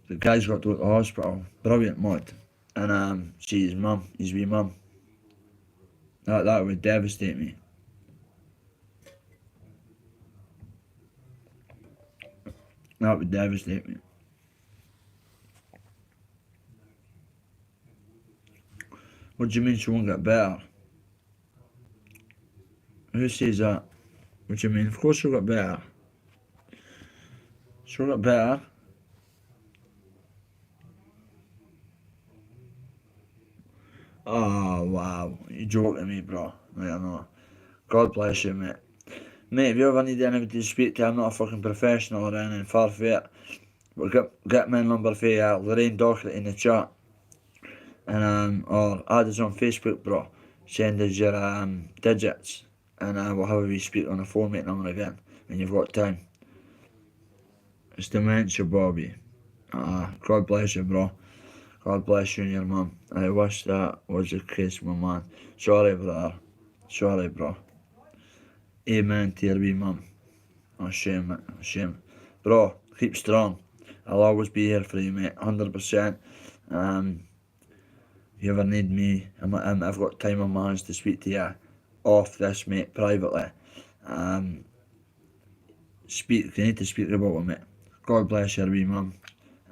The guy's got to go to the hospital. Brilliant mod. And see his mum, his wee mum. That would devastate me. That would devastate me. What do you mean she won't get better? Who says that? What do you mean? Of course she'll get better. She'll get better. Oh, wow. You joking me, bro. I don't know. God bless you, mate. Mate, if you ever need anybody to speak to, I'm not a fucking professional or anything, far from it. But get my number for you, Lorraine Docherty in the chat. And or add us on Facebook, bro. Send us your digits. And we'll have a wee speak on the phone, mate, number again. When you've got time. It's dementia, Bobby. God bless you, bro. God bless you and your mum. I wish that was the case, my man. Sorry, brother. Sorry, bro. Amen to your wee mum. Oh, shame, mate. Shame. Bro, keep strong. I'll always be here for you, mate. 100%. If you ever need me, I've got time on my hands to speak to you off this, mate, privately. You need to speak about it, mate. God bless your wee mum.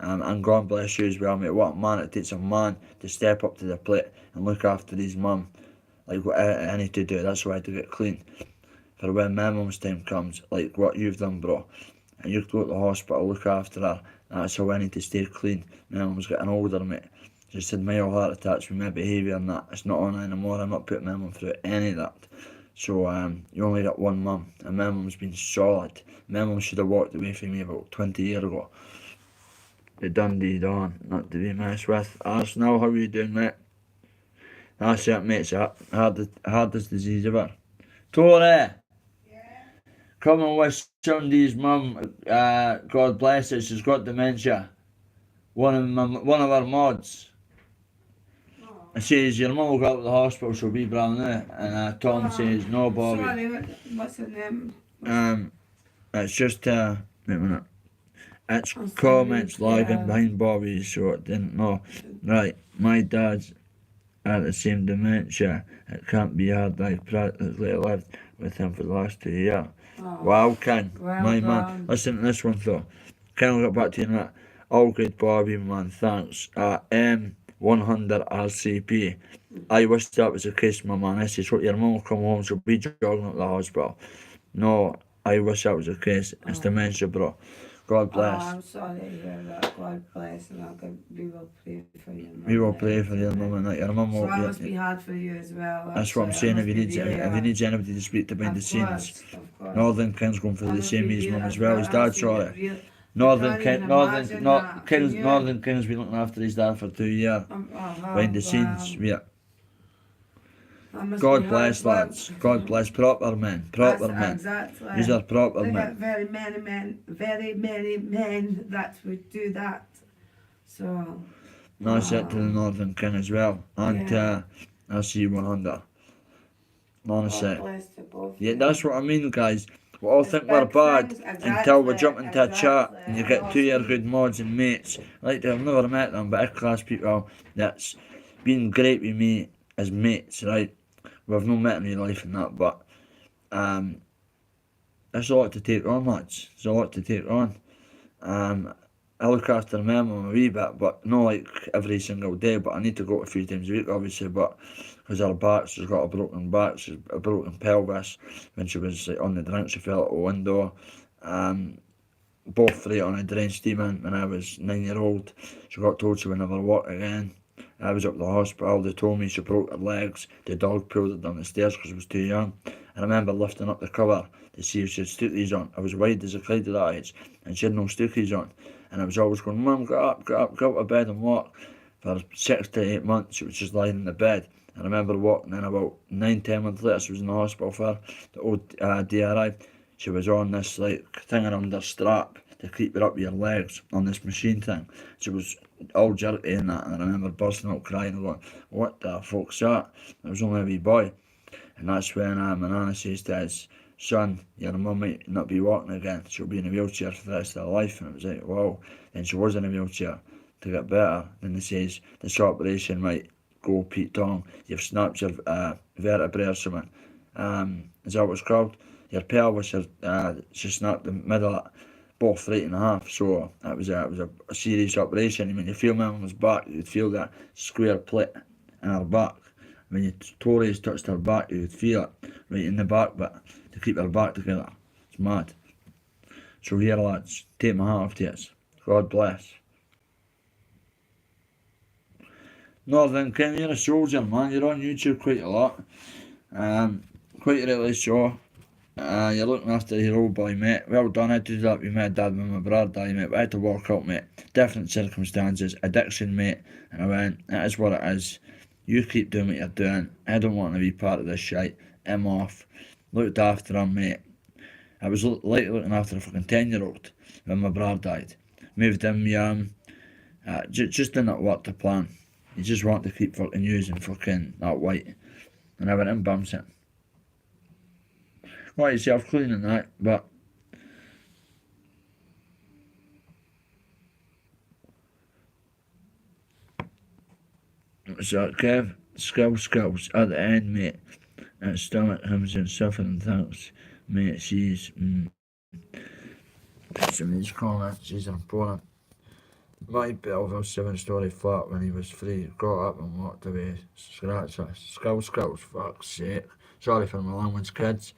And God bless you as well, mate. What a man. It takes a man to step up to the plate and look after his mum. Like what I need to do, that's why I had to get clean. For when my mum's time comes, like what you've done, bro. And you go to the hospital, look after her. That's how I need to stay clean. My mum's getting older, mate. Just had mild heart attacks with my behaviour and that. It's not on anymore. I'm not putting my mum through any of that. So you only got one mum, and my mum's been solid. My mum should have walked away from me about 20 years ago. The Dundee Dawn, not to be messed with. Arsenal, how are you doing, mate? That's it, mate. It's the hardest disease ever. Tory! Yeah? Come and wish somebody's mum, God bless her, she's got dementia. One of our mods. It says, your mum will go out to the hospital, she'll be brand new. And Tom says, no, Bobby. Sorry, what's her name? It's just, wait a minute. It's comments lagging behind Bobby, so it didn't know. Right, my dad's at the same dementia. It can't be hard. I practically lived with him for the last 2 years. Oh, Wow, Ken, well my done. man. Listen to this one though. Ken, I'll get back to you in that. All good, Bobby, man. Thanks. M100RCP. I wish that was the case, my man. This is what your mum will come home, she'll be jogging at the hospital. No, I wish that was the case. It's dementia, bro. God bless. Oh, I'm sorry to hear that. God bless, and we will pray for you. We will pray for your mum and that. Your mum So will that must be hard for you as well. That's what I'm saying. If you need anybody to speak to behind the scenes, Northern Ken's going through the same as his mum as well. His dad's sorry. Northern Ken's been looking after his dad for 2 years behind the scenes. Yeah. God bless, lads. God bless. Proper men. Proper men. Exactly. These are proper They men. get very many men that would do that. So. Nice it to the Northern Ken as well. And I see 100. Honestly. God bless to both. Yeah, that's what I mean, guys. We all think we're bad until we jump into a chat and you get 2 year good mods and mates. Like I've never met them, but class people that's been great with me as mates, right? We've not met in real life and that, but there's a lot to take on, lads. There's a lot to take on. I look after my mum a wee bit, but not like every single day, but I need to go a few times a week, obviously, but because her back, she's got a broken back, she's a broken pelvis. When she was like, on the drink, she fell out a window. Both right on a drain steaming when I was 9-year-old. She got told she would never walk again. I was up at the hospital, they told me she broke her legs. The dog pulled her down the stairs because she was too young. And I remember lifting up the cover to see if she had stookies on. I was wide as a kid at that age, and she had no stookies on. And I was always going, Mum, get up to bed and walk. For 6 to 8 months, she was just lying in the bed. And I remember walking in about 9-10 months later, she was in the hospital for the old DRI. She was on this like thing around her strap to keep her up with your legs on this machine thing. She was all jerky and that, and I remember bursting out crying and going, what the fuck's that? It was only a wee boy. And that's when my nana says to us, son, your mum might not be walking again, she'll be in a wheelchair for the rest of her life. And it was like, wow. Then she was in a wheelchair to get better. Then they says, this operation might go Pete Tong, you've snapped your vertebrae or something. Is that what it's called? Your pelvis, she snapped the middle of it. both right in half. So it was a serious operation. When you feel my mum's back, you'd feel that square plit in her back. When your toes touched her back, you would feel it right in the back, but to keep her back together. It's mad. So here, lads, take my hat off to you. God bless. Northern King, you're a soldier, man. You're on YouTube quite a lot. Quite rightly so. You're looking after your old boy, mate. Well done. I did that with my dad when my brother died, mate. But I had to work out, mate. Different circumstances, addiction, mate. And I went, it is what it is. You keep doing what you're doing. I don't want to be part of this shit. I'm off. Looked after him, mate. I was like looking after a fucking 10-year-old when my brother died. Moved him young. Just didn't work to plan. You just want to keep fucking using fucking that white. And I went in bouncing. Got yourself cleaning that, but so Kev, skills at the end, mate. And stomach comes in suffering thanks, mate. She's some of these comments, she's important. My Belleville 7-story flat when he was free, got up and walked away. Scratch us. Skills, fuck's sake. Sorry for my language, kids.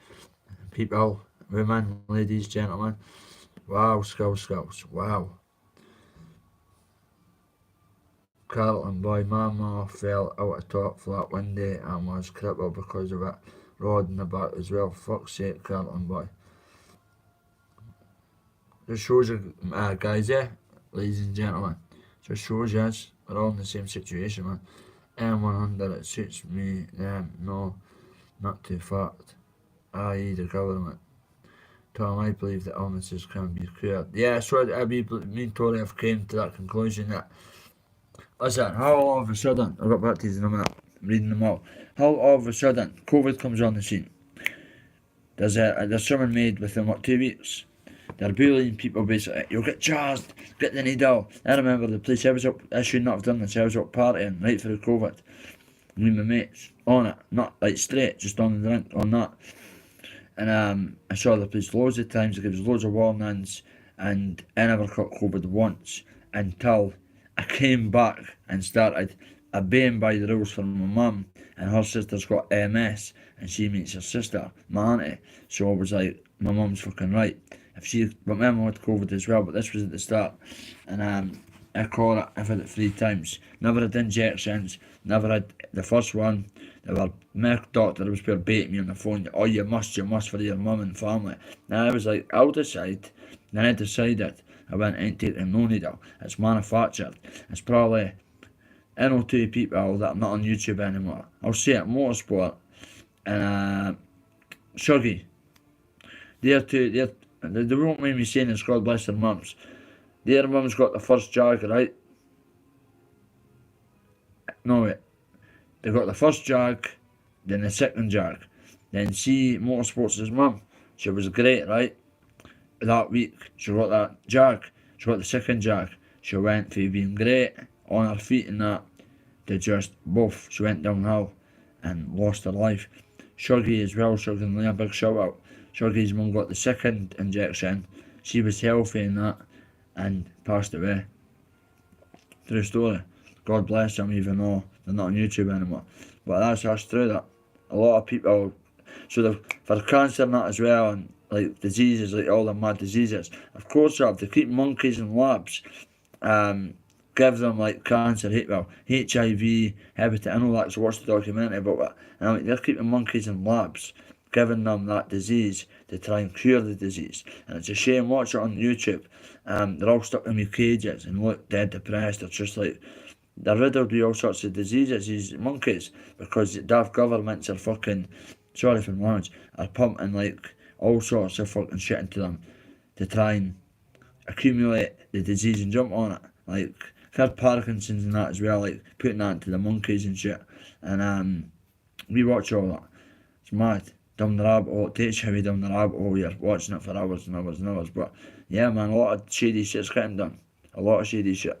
People, women, ladies, gentlemen. Wow, skills. Wow. Carlton boy, my ma fell out of top flat one day and was crippled because of it. Rod in the back as well. Fuck's sake, Carlton boy. Just shows you, guys, ladies and gentlemen. Just shows you we're all in the same situation, man. M100, it suits me, no, not too fat. I.e. the government. Tom, I believe that illnesses can be cured. Yeah, so me and Tory have came to that conclusion that, listen, how all of a sudden, I'll get back to these in a minute, I'm reading them all. How all of a sudden, COVID comes on the scene. There's someone made within, 2 weeks? They're bullying people basically. You'll get charged, get the needle. I remember the place I should not have done this, I was up partying right through COVID. Me and my mates, on it, not like straight, just on the drink, on that. And I saw the police loads of times, they gave us loads of warnings, and I never caught COVID once until I came back and started obeying by the rules for my mum, and her sister's got MS, and she meets her sister, my auntie. So I was like, my mum's fucking right. But my mum had COVID as well, but this was at the start, and I caught it. I've had it 3 times. Never had injections. Never had the first one. My doctor was baiting me on the phone. Oh, you must for your mum and family. And I was like, I'll decide. Then I decided. I went and taking no needle. It's manufactured. It's probably, I know 2 people that are not on YouTube anymore. I'll say it, Motorsport and Shuggy. They won't mind me saying this, God bless their mums. Their mum's got the first Jag, right? No, wait. They got the first Jag, then the second Jag. Then see Motorsports' mum. She was great, right? That week, she got that Jag. She got the second Jag. She went from being great on her feet and that to just both. She went downhill and lost her life. Shuggy as well, Shuggy and Leah, big shout out. Shuggy's mum got the second injection. She was healthy and that and passed away. True story. God bless them, even though they're not on YouTube anymore. But that's true, that a lot of people, so for cancer and that as well, and like diseases, like all the mad diseases, of course if they keep monkeys in labs, give them like cancer, HIV, hepatitis, I know that's watched the documentary about it, and like, they're keeping monkeys in labs, giving them that disease to try and cure the disease. And it's a shame, watch it on YouTube. They're all stuck in these cages and look dead depressed. It's just like, they're riddled with all sorts of diseases, these monkeys, because the daft governments are fucking, sorry for the language, are pumping like all sorts of fucking shit into them to try and accumulate the disease and jump on it. Like, I've had Parkinson's and that as well, like putting that into the monkeys and shit. And we watch all that. It's mad. Down the rabbit hole, it takes you down the rabbit hole, you're watching it for hours and hours and hours. But yeah, man, a lot of shady shit's getting done. A lot of shady shit.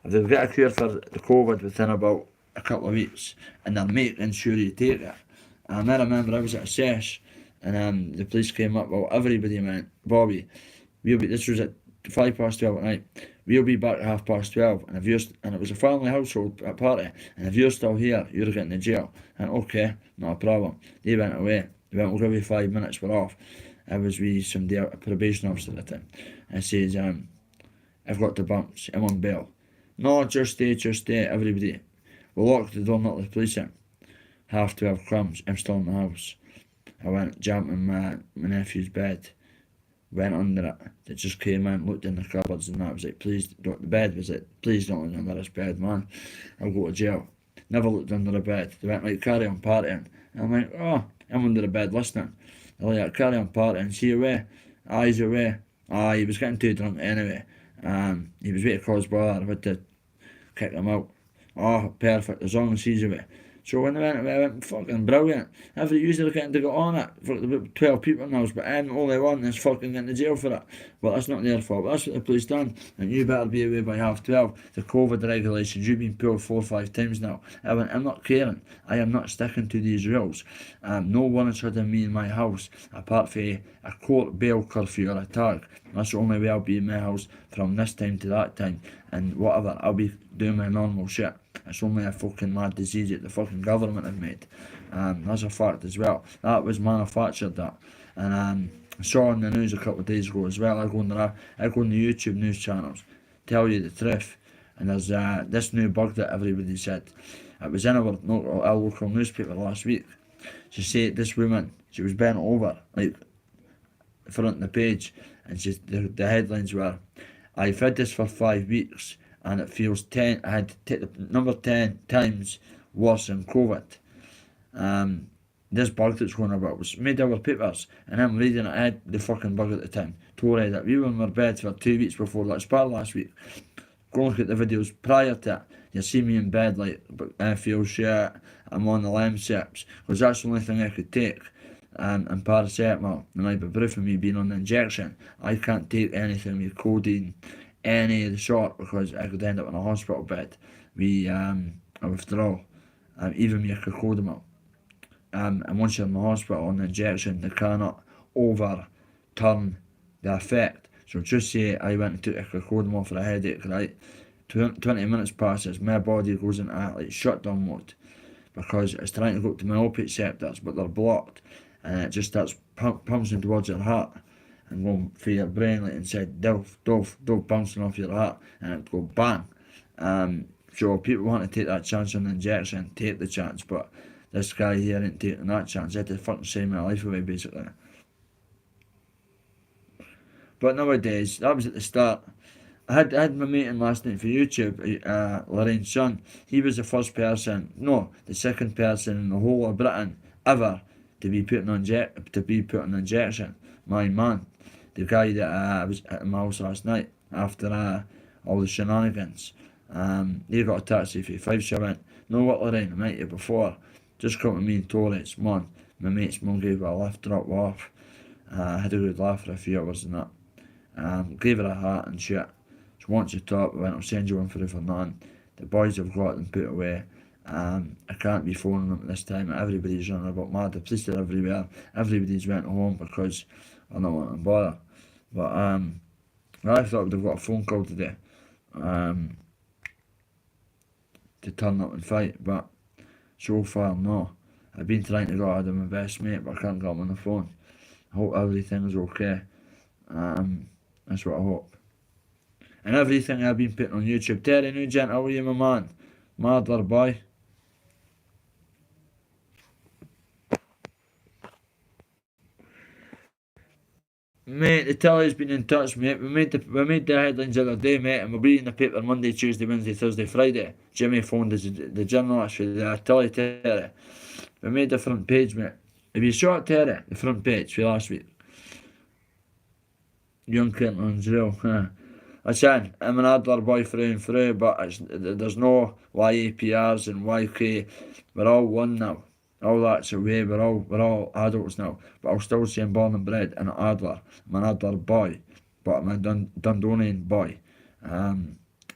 If they've got a cure for the COVID within about a couple of weeks, and they're making sure you take it. I remember I was at a sesh, and the police came up, well, everybody went, Bobby, This was at 12:05 at night. We'll be back at 12:30, and it was a family household at party, and if you're still here, you're getting to jail. And okay, not a problem. They went away. They went, we'll give you 5 minutes, we're off. I was with somebody, a probation officer at the time. And says, I've got the bumps, I'm on bail. No, just stay, everybody. We locked the door, not let the police in. 12:30 crumbs, I'm still in the house. I went, jumped in my nephew's bed, went under it. They just came in, looked in the cupboards and that. Was like, please, the bed was like, please don't look under this bed, man. I'll go to jail. Never looked under the bed. They went like, carry on partying. And I'm like, oh, I'm under the bed listening. They're like, carry on partying, see you away. He's away. He was getting too drunk anyway. He was waiting to cause bother. I had to kick him out. Oh, perfect, as long as he's away. So when I went fucking brilliant. Every user getting to go on it for about 12 people now, but only one is fucking getting to jail for it. Well, that's not their fault. That's what the police done. And you better be away by 12:30. The COVID regulations, you've been pulled 4 or 5 times now. I went, I'm not caring. I am not sticking to these rules. No one is hurting me in my house, apart from a court bail curfew or a tag. That's the only way I'll be in my house from this time to that time. And whatever, I'll be doing my normal shit. It's only a fucking mad disease that the fucking government have made. That's a fact as well. That was manufactured, that. And I saw on the news a couple of days ago as well. I go on the YouTube news channels, tell you the truth. And there's this new bug that everybody said. It was in our local newspaper last week. She said this woman, she was bent over, like, front of the page. And the headlines were, I've had this for 5 weeks. And it feels I had to take the number 10 times worse than COVID. This bug that's going about was made our papers, and I'm reading it. I had the fucking bug at the time. Told her that we were in our bed for 2 weeks before that part last week. Go look at the videos prior to it. You see me in bed like, I feel shit, I'm on the Lemsips, because that's the only thing I could take. And paracetamol, and I've been proof of me being on the injection. I can't take anything with codeine, any of the sort, because I could end up in a hospital bed with a withdrawal, even with cocodamol. And once you're in the hospital on the injection, they cannot overturn the effect. So just say I went and took a cocodamol for a headache, right? 20 minutes passes, my body goes into like shutdown mode, because it's trying to go up to my opiate receptors, but they're blocked, and it just starts pumping towards your heart and going for your brain, like inside, dove bouncing off your heart, and it go bang. So people want to take that chance on the injection, take the chance, but this guy here ain't taking that chance. I had to fucking save my life away, basically. But nowadays, that was at the start. I had my meeting last night for YouTube, Lorraine's son. He was the second person in the whole of Britain ever to be put on injection. My man, the guy that was at my house last night after all the shenanigans. He got a taxi for 5, so I went, know what, Lorraine, I met you before. Just come to me and told it's man. My mate's mum gave her a lift, dropped her off. I had a good laugh for a few hours and that. Gave her a hat and shit. So once you talk, I went, I'll send you one for nothing. The boys have got them put away. I can't be phoning them at this time. Everybody's running about mad. The police are everywhere. Everybody's went home because I don't want to bother. But I thought they've got a phone call today to turn up and fight, but so far no. I've been trying to get out of my best mate, but I can't get him on the phone. I hope everything's okay. That's what I hope. And everything I've been putting on YouTube. Terry Nugent, how are you, my man? Madler boy. Mate, the telly's been in touch, mate. We made the headlines the other day, mate, and we'll be in the paper Monday, Tuesday, Wednesday, Thursday, Friday. Jimmy phoned us, the journalist for the telly, Terry. We made the front page, mate. Have you saw it, Terry? The front page for last week. Young Clinton's real. Listen, I'm an Adler boy through and through, but there's no YAPRs and YK. We're all one now. All that's away, we're all adults now. But I'll still say I'm born and bred in Adler. I'm an Adler boy, but I'm a Dundonian boy. My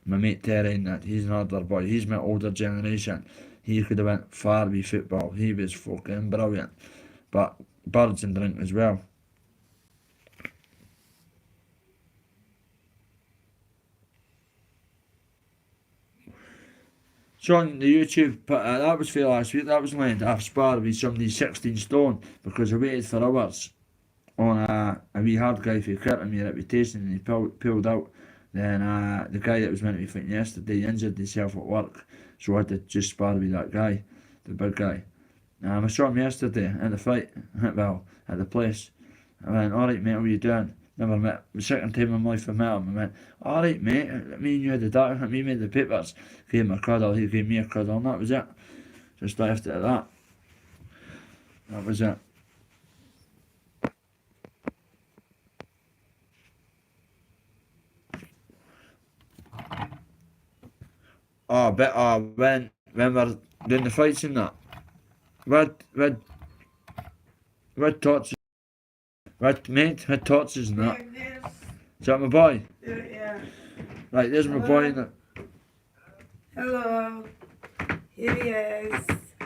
mate Terry, he's an Adler boy. He's my older generation. He could have went far with football. He was fucking brilliant. But birds and drink as well. It's on the YouTube, but that was for last week. That was land half spar with somebody 16 stone because I waited for hours on a wee hard guy for cutting me reputation, and he pulled out. Then the guy that was meant to be fighting yesterday injured himself at work, so I had to just spar with that guy, the big guy. I saw him yesterday at the fight, well, at the place. I went, alright mate, what are you doing? Never met, the second time in my life I met him. I went, alright mate, me and you had the doctor, me made the papers. Gave him a cuddle, he gave me a cuddle, and that was it. Just left it at that. That was it. Oh, but when we're doing the fights and that, what torches, what mate, what torches and that. Is that my boy? Yeah. Right, there's my boy. In Hello. Here he is.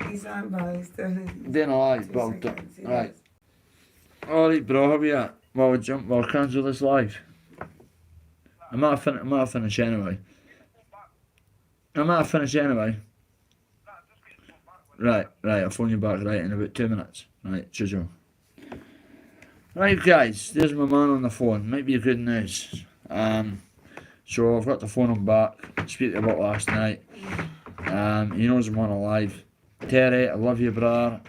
He's on by. He's doing Then alright, well done. Right. Alright, bro, how are you at? Well, we'll cancel this live. I might finish anyway. Right, I'll phone you back right in about 2 minutes. Right, chisel. Right guys, there's my man on the phone. Might be good news. So I've got to phone him back, speak about last night. He knows I'm on a live. Terry, I love you brother.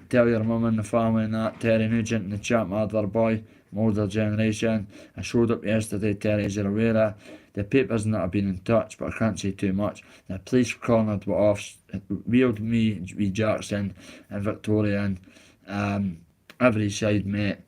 Tell your mum and the family and that. Terry Nugent and the champ, my other boy, my older generation. I showed up yesterday, Terry, as you're aware of. The papers and that have been in touch, but I can't say too much. The police cornered were off, wheeled me, wee Jackson and Victoria in. Every side, mate.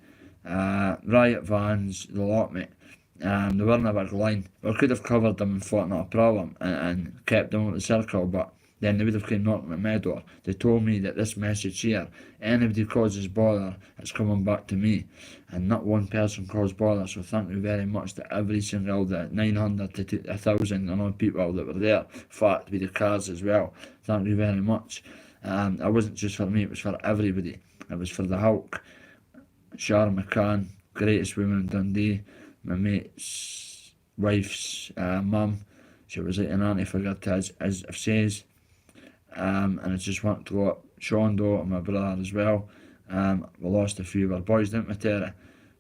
Riot vans, the lot, mate. They weren't a big line. I could have covered them and fought, not a problem, and kept them at the circle, but then they would have came knocking at my door. They told me that this message here, anybody causes bother, it's coming back to me. And not one person caused bother, so thank you very much to every single, the 900 to 1,000 and odd people that were there, fact with the cars as well. Thank you very much. It wasn't just for me, it was for everybody. It was for the Hulk, Sharon McCann, greatest woman in Dundee, my mate's wife's mum. She was like an auntie figure to as it says. And I just want to go Sean Doe and my brother as well. We lost a few of our boys, didn't we, Terry?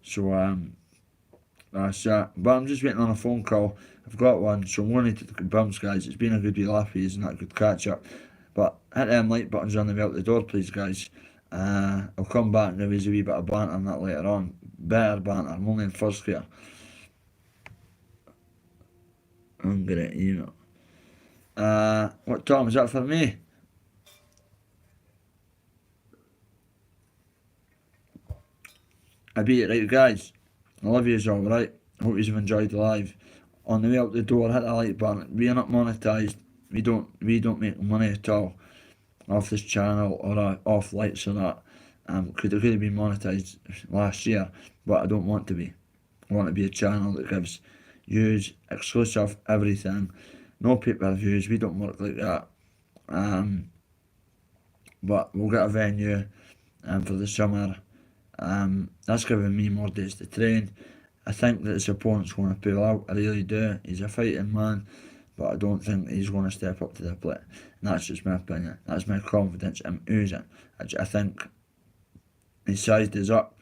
So that's that. But I'm just waiting on a phone call. I've got one, so I'm going to take the bums, guys. It's been a good wee laugh, isn't that a good catch up? But hit them like buttons on the way out the door, please, guys. I'll come back and give you a wee bit of banter on that later on. Better banter, I'm only in first gear. Hungry, you know. What time is that for me? I beat it, right, guys. I love you all, right? Hope you've enjoyed the live. On the way out the door, hit the like button. We are not monetized. We don't make money at all off this channel or off lights or that. Could have been monetized last year, but I don't want to be. I want to be a channel that gives views, exclusive, everything. No pay-per-views, we don't work like that. But we'll get a venue for the summer. That's giving me more days to train. I think that his opponent's going to pull out, I really do. He's a fighting man, but I don't think he's going to step up to the plate. And that's just my opinion. That's my confidence I'm oozing. I think his size is up,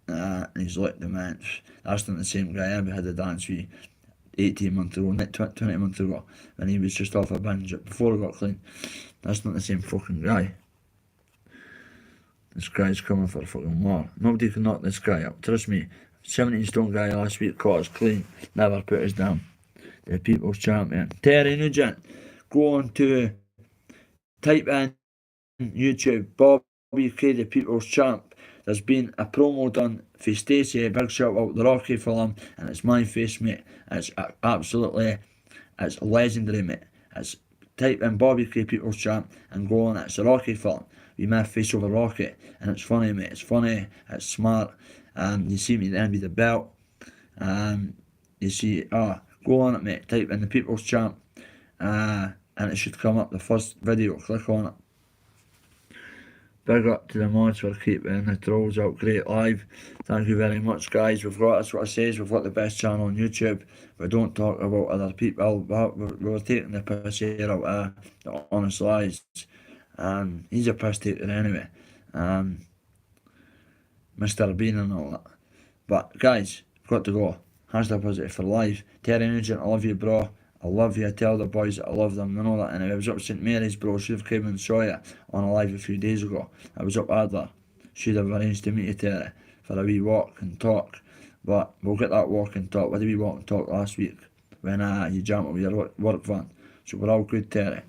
and he's like the man. That's not the same guy I ever had a dance with 18 months ago, 20 months ago, when he was just off a binge before he got clean. That's not the same fucking guy. This guy's coming for a fucking war. Nobody can knock this guy up, trust me. 17 stone guy last week caught us clean, never put us down. The people's champion. Terry Nugent, go on to type in YouTube, Bobby K, the people's champ. There's been a promo done for Stacey, big shout out the Rocky film, and it's my face, mate. It's absolutely, it's legendary, mate. It's type in Bobby K, people's champ, and go on. It's a Rocky film. We my face over Rocky, and it's funny, mate. It's funny. It's smart. You see me at the end with the belt. You see, go on it, mate. Type in the people's champ, and it should come up. The first video. Click on it. Big up to the mods for keeping the trolls out great live. Thank you very much, guys. That's what I says, we've got the best channel on YouTube. We don't talk about other people. We're taking the piss here out of the honest lies. He's a piss taker anyway. Mr. Bean and all that. But guys, I've got to go. Hashtag positive for life. Terry Nugent, I love you, bro. I love you. I tell the boys that I love them and all that. And I was up St Mary's, bro. Should have came and saw you on a live a few days ago. I was up Adler. Should have arranged to meet you, Terry, for a wee walk and talk. But we'll get that walk and talk. We did we walk and talk last week when you jumped with your work van. So we're all good, Terry.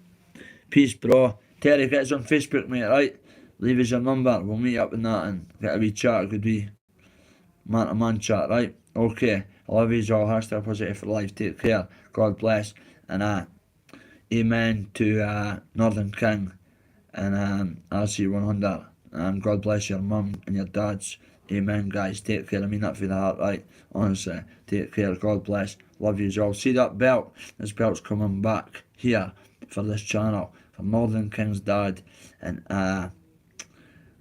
Peace, bro. Terry, get us on Facebook, mate, right? Leave us your number. We'll meet up in that and get a wee chat. It could be man-to-man chat, right? Okay. I love you all. Hashtag positive for life. Take care. God bless. And amen to Northern King. And RC100. God bless your mum and your dads. Amen, guys. Take care. I mean that for the heart, right? Honestly. Take care. God bless. Love you all. See that belt? This belt's coming back here for this channel. For Northern King's dad and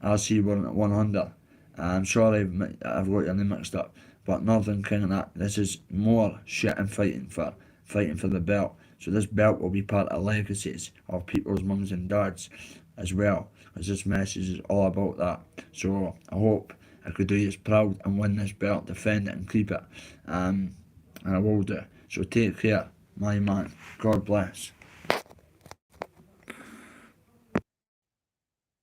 RC100. I'm sorry I've got your name mixed up. But Northern King and that, this is more shit I'm fighting for the belt. So this belt will be part of legacies of people's mums and dads as well, as this message is all about that. So I hope I could do you proud and win this belt, defend it and keep it. And I will do. So take care, my man. God bless.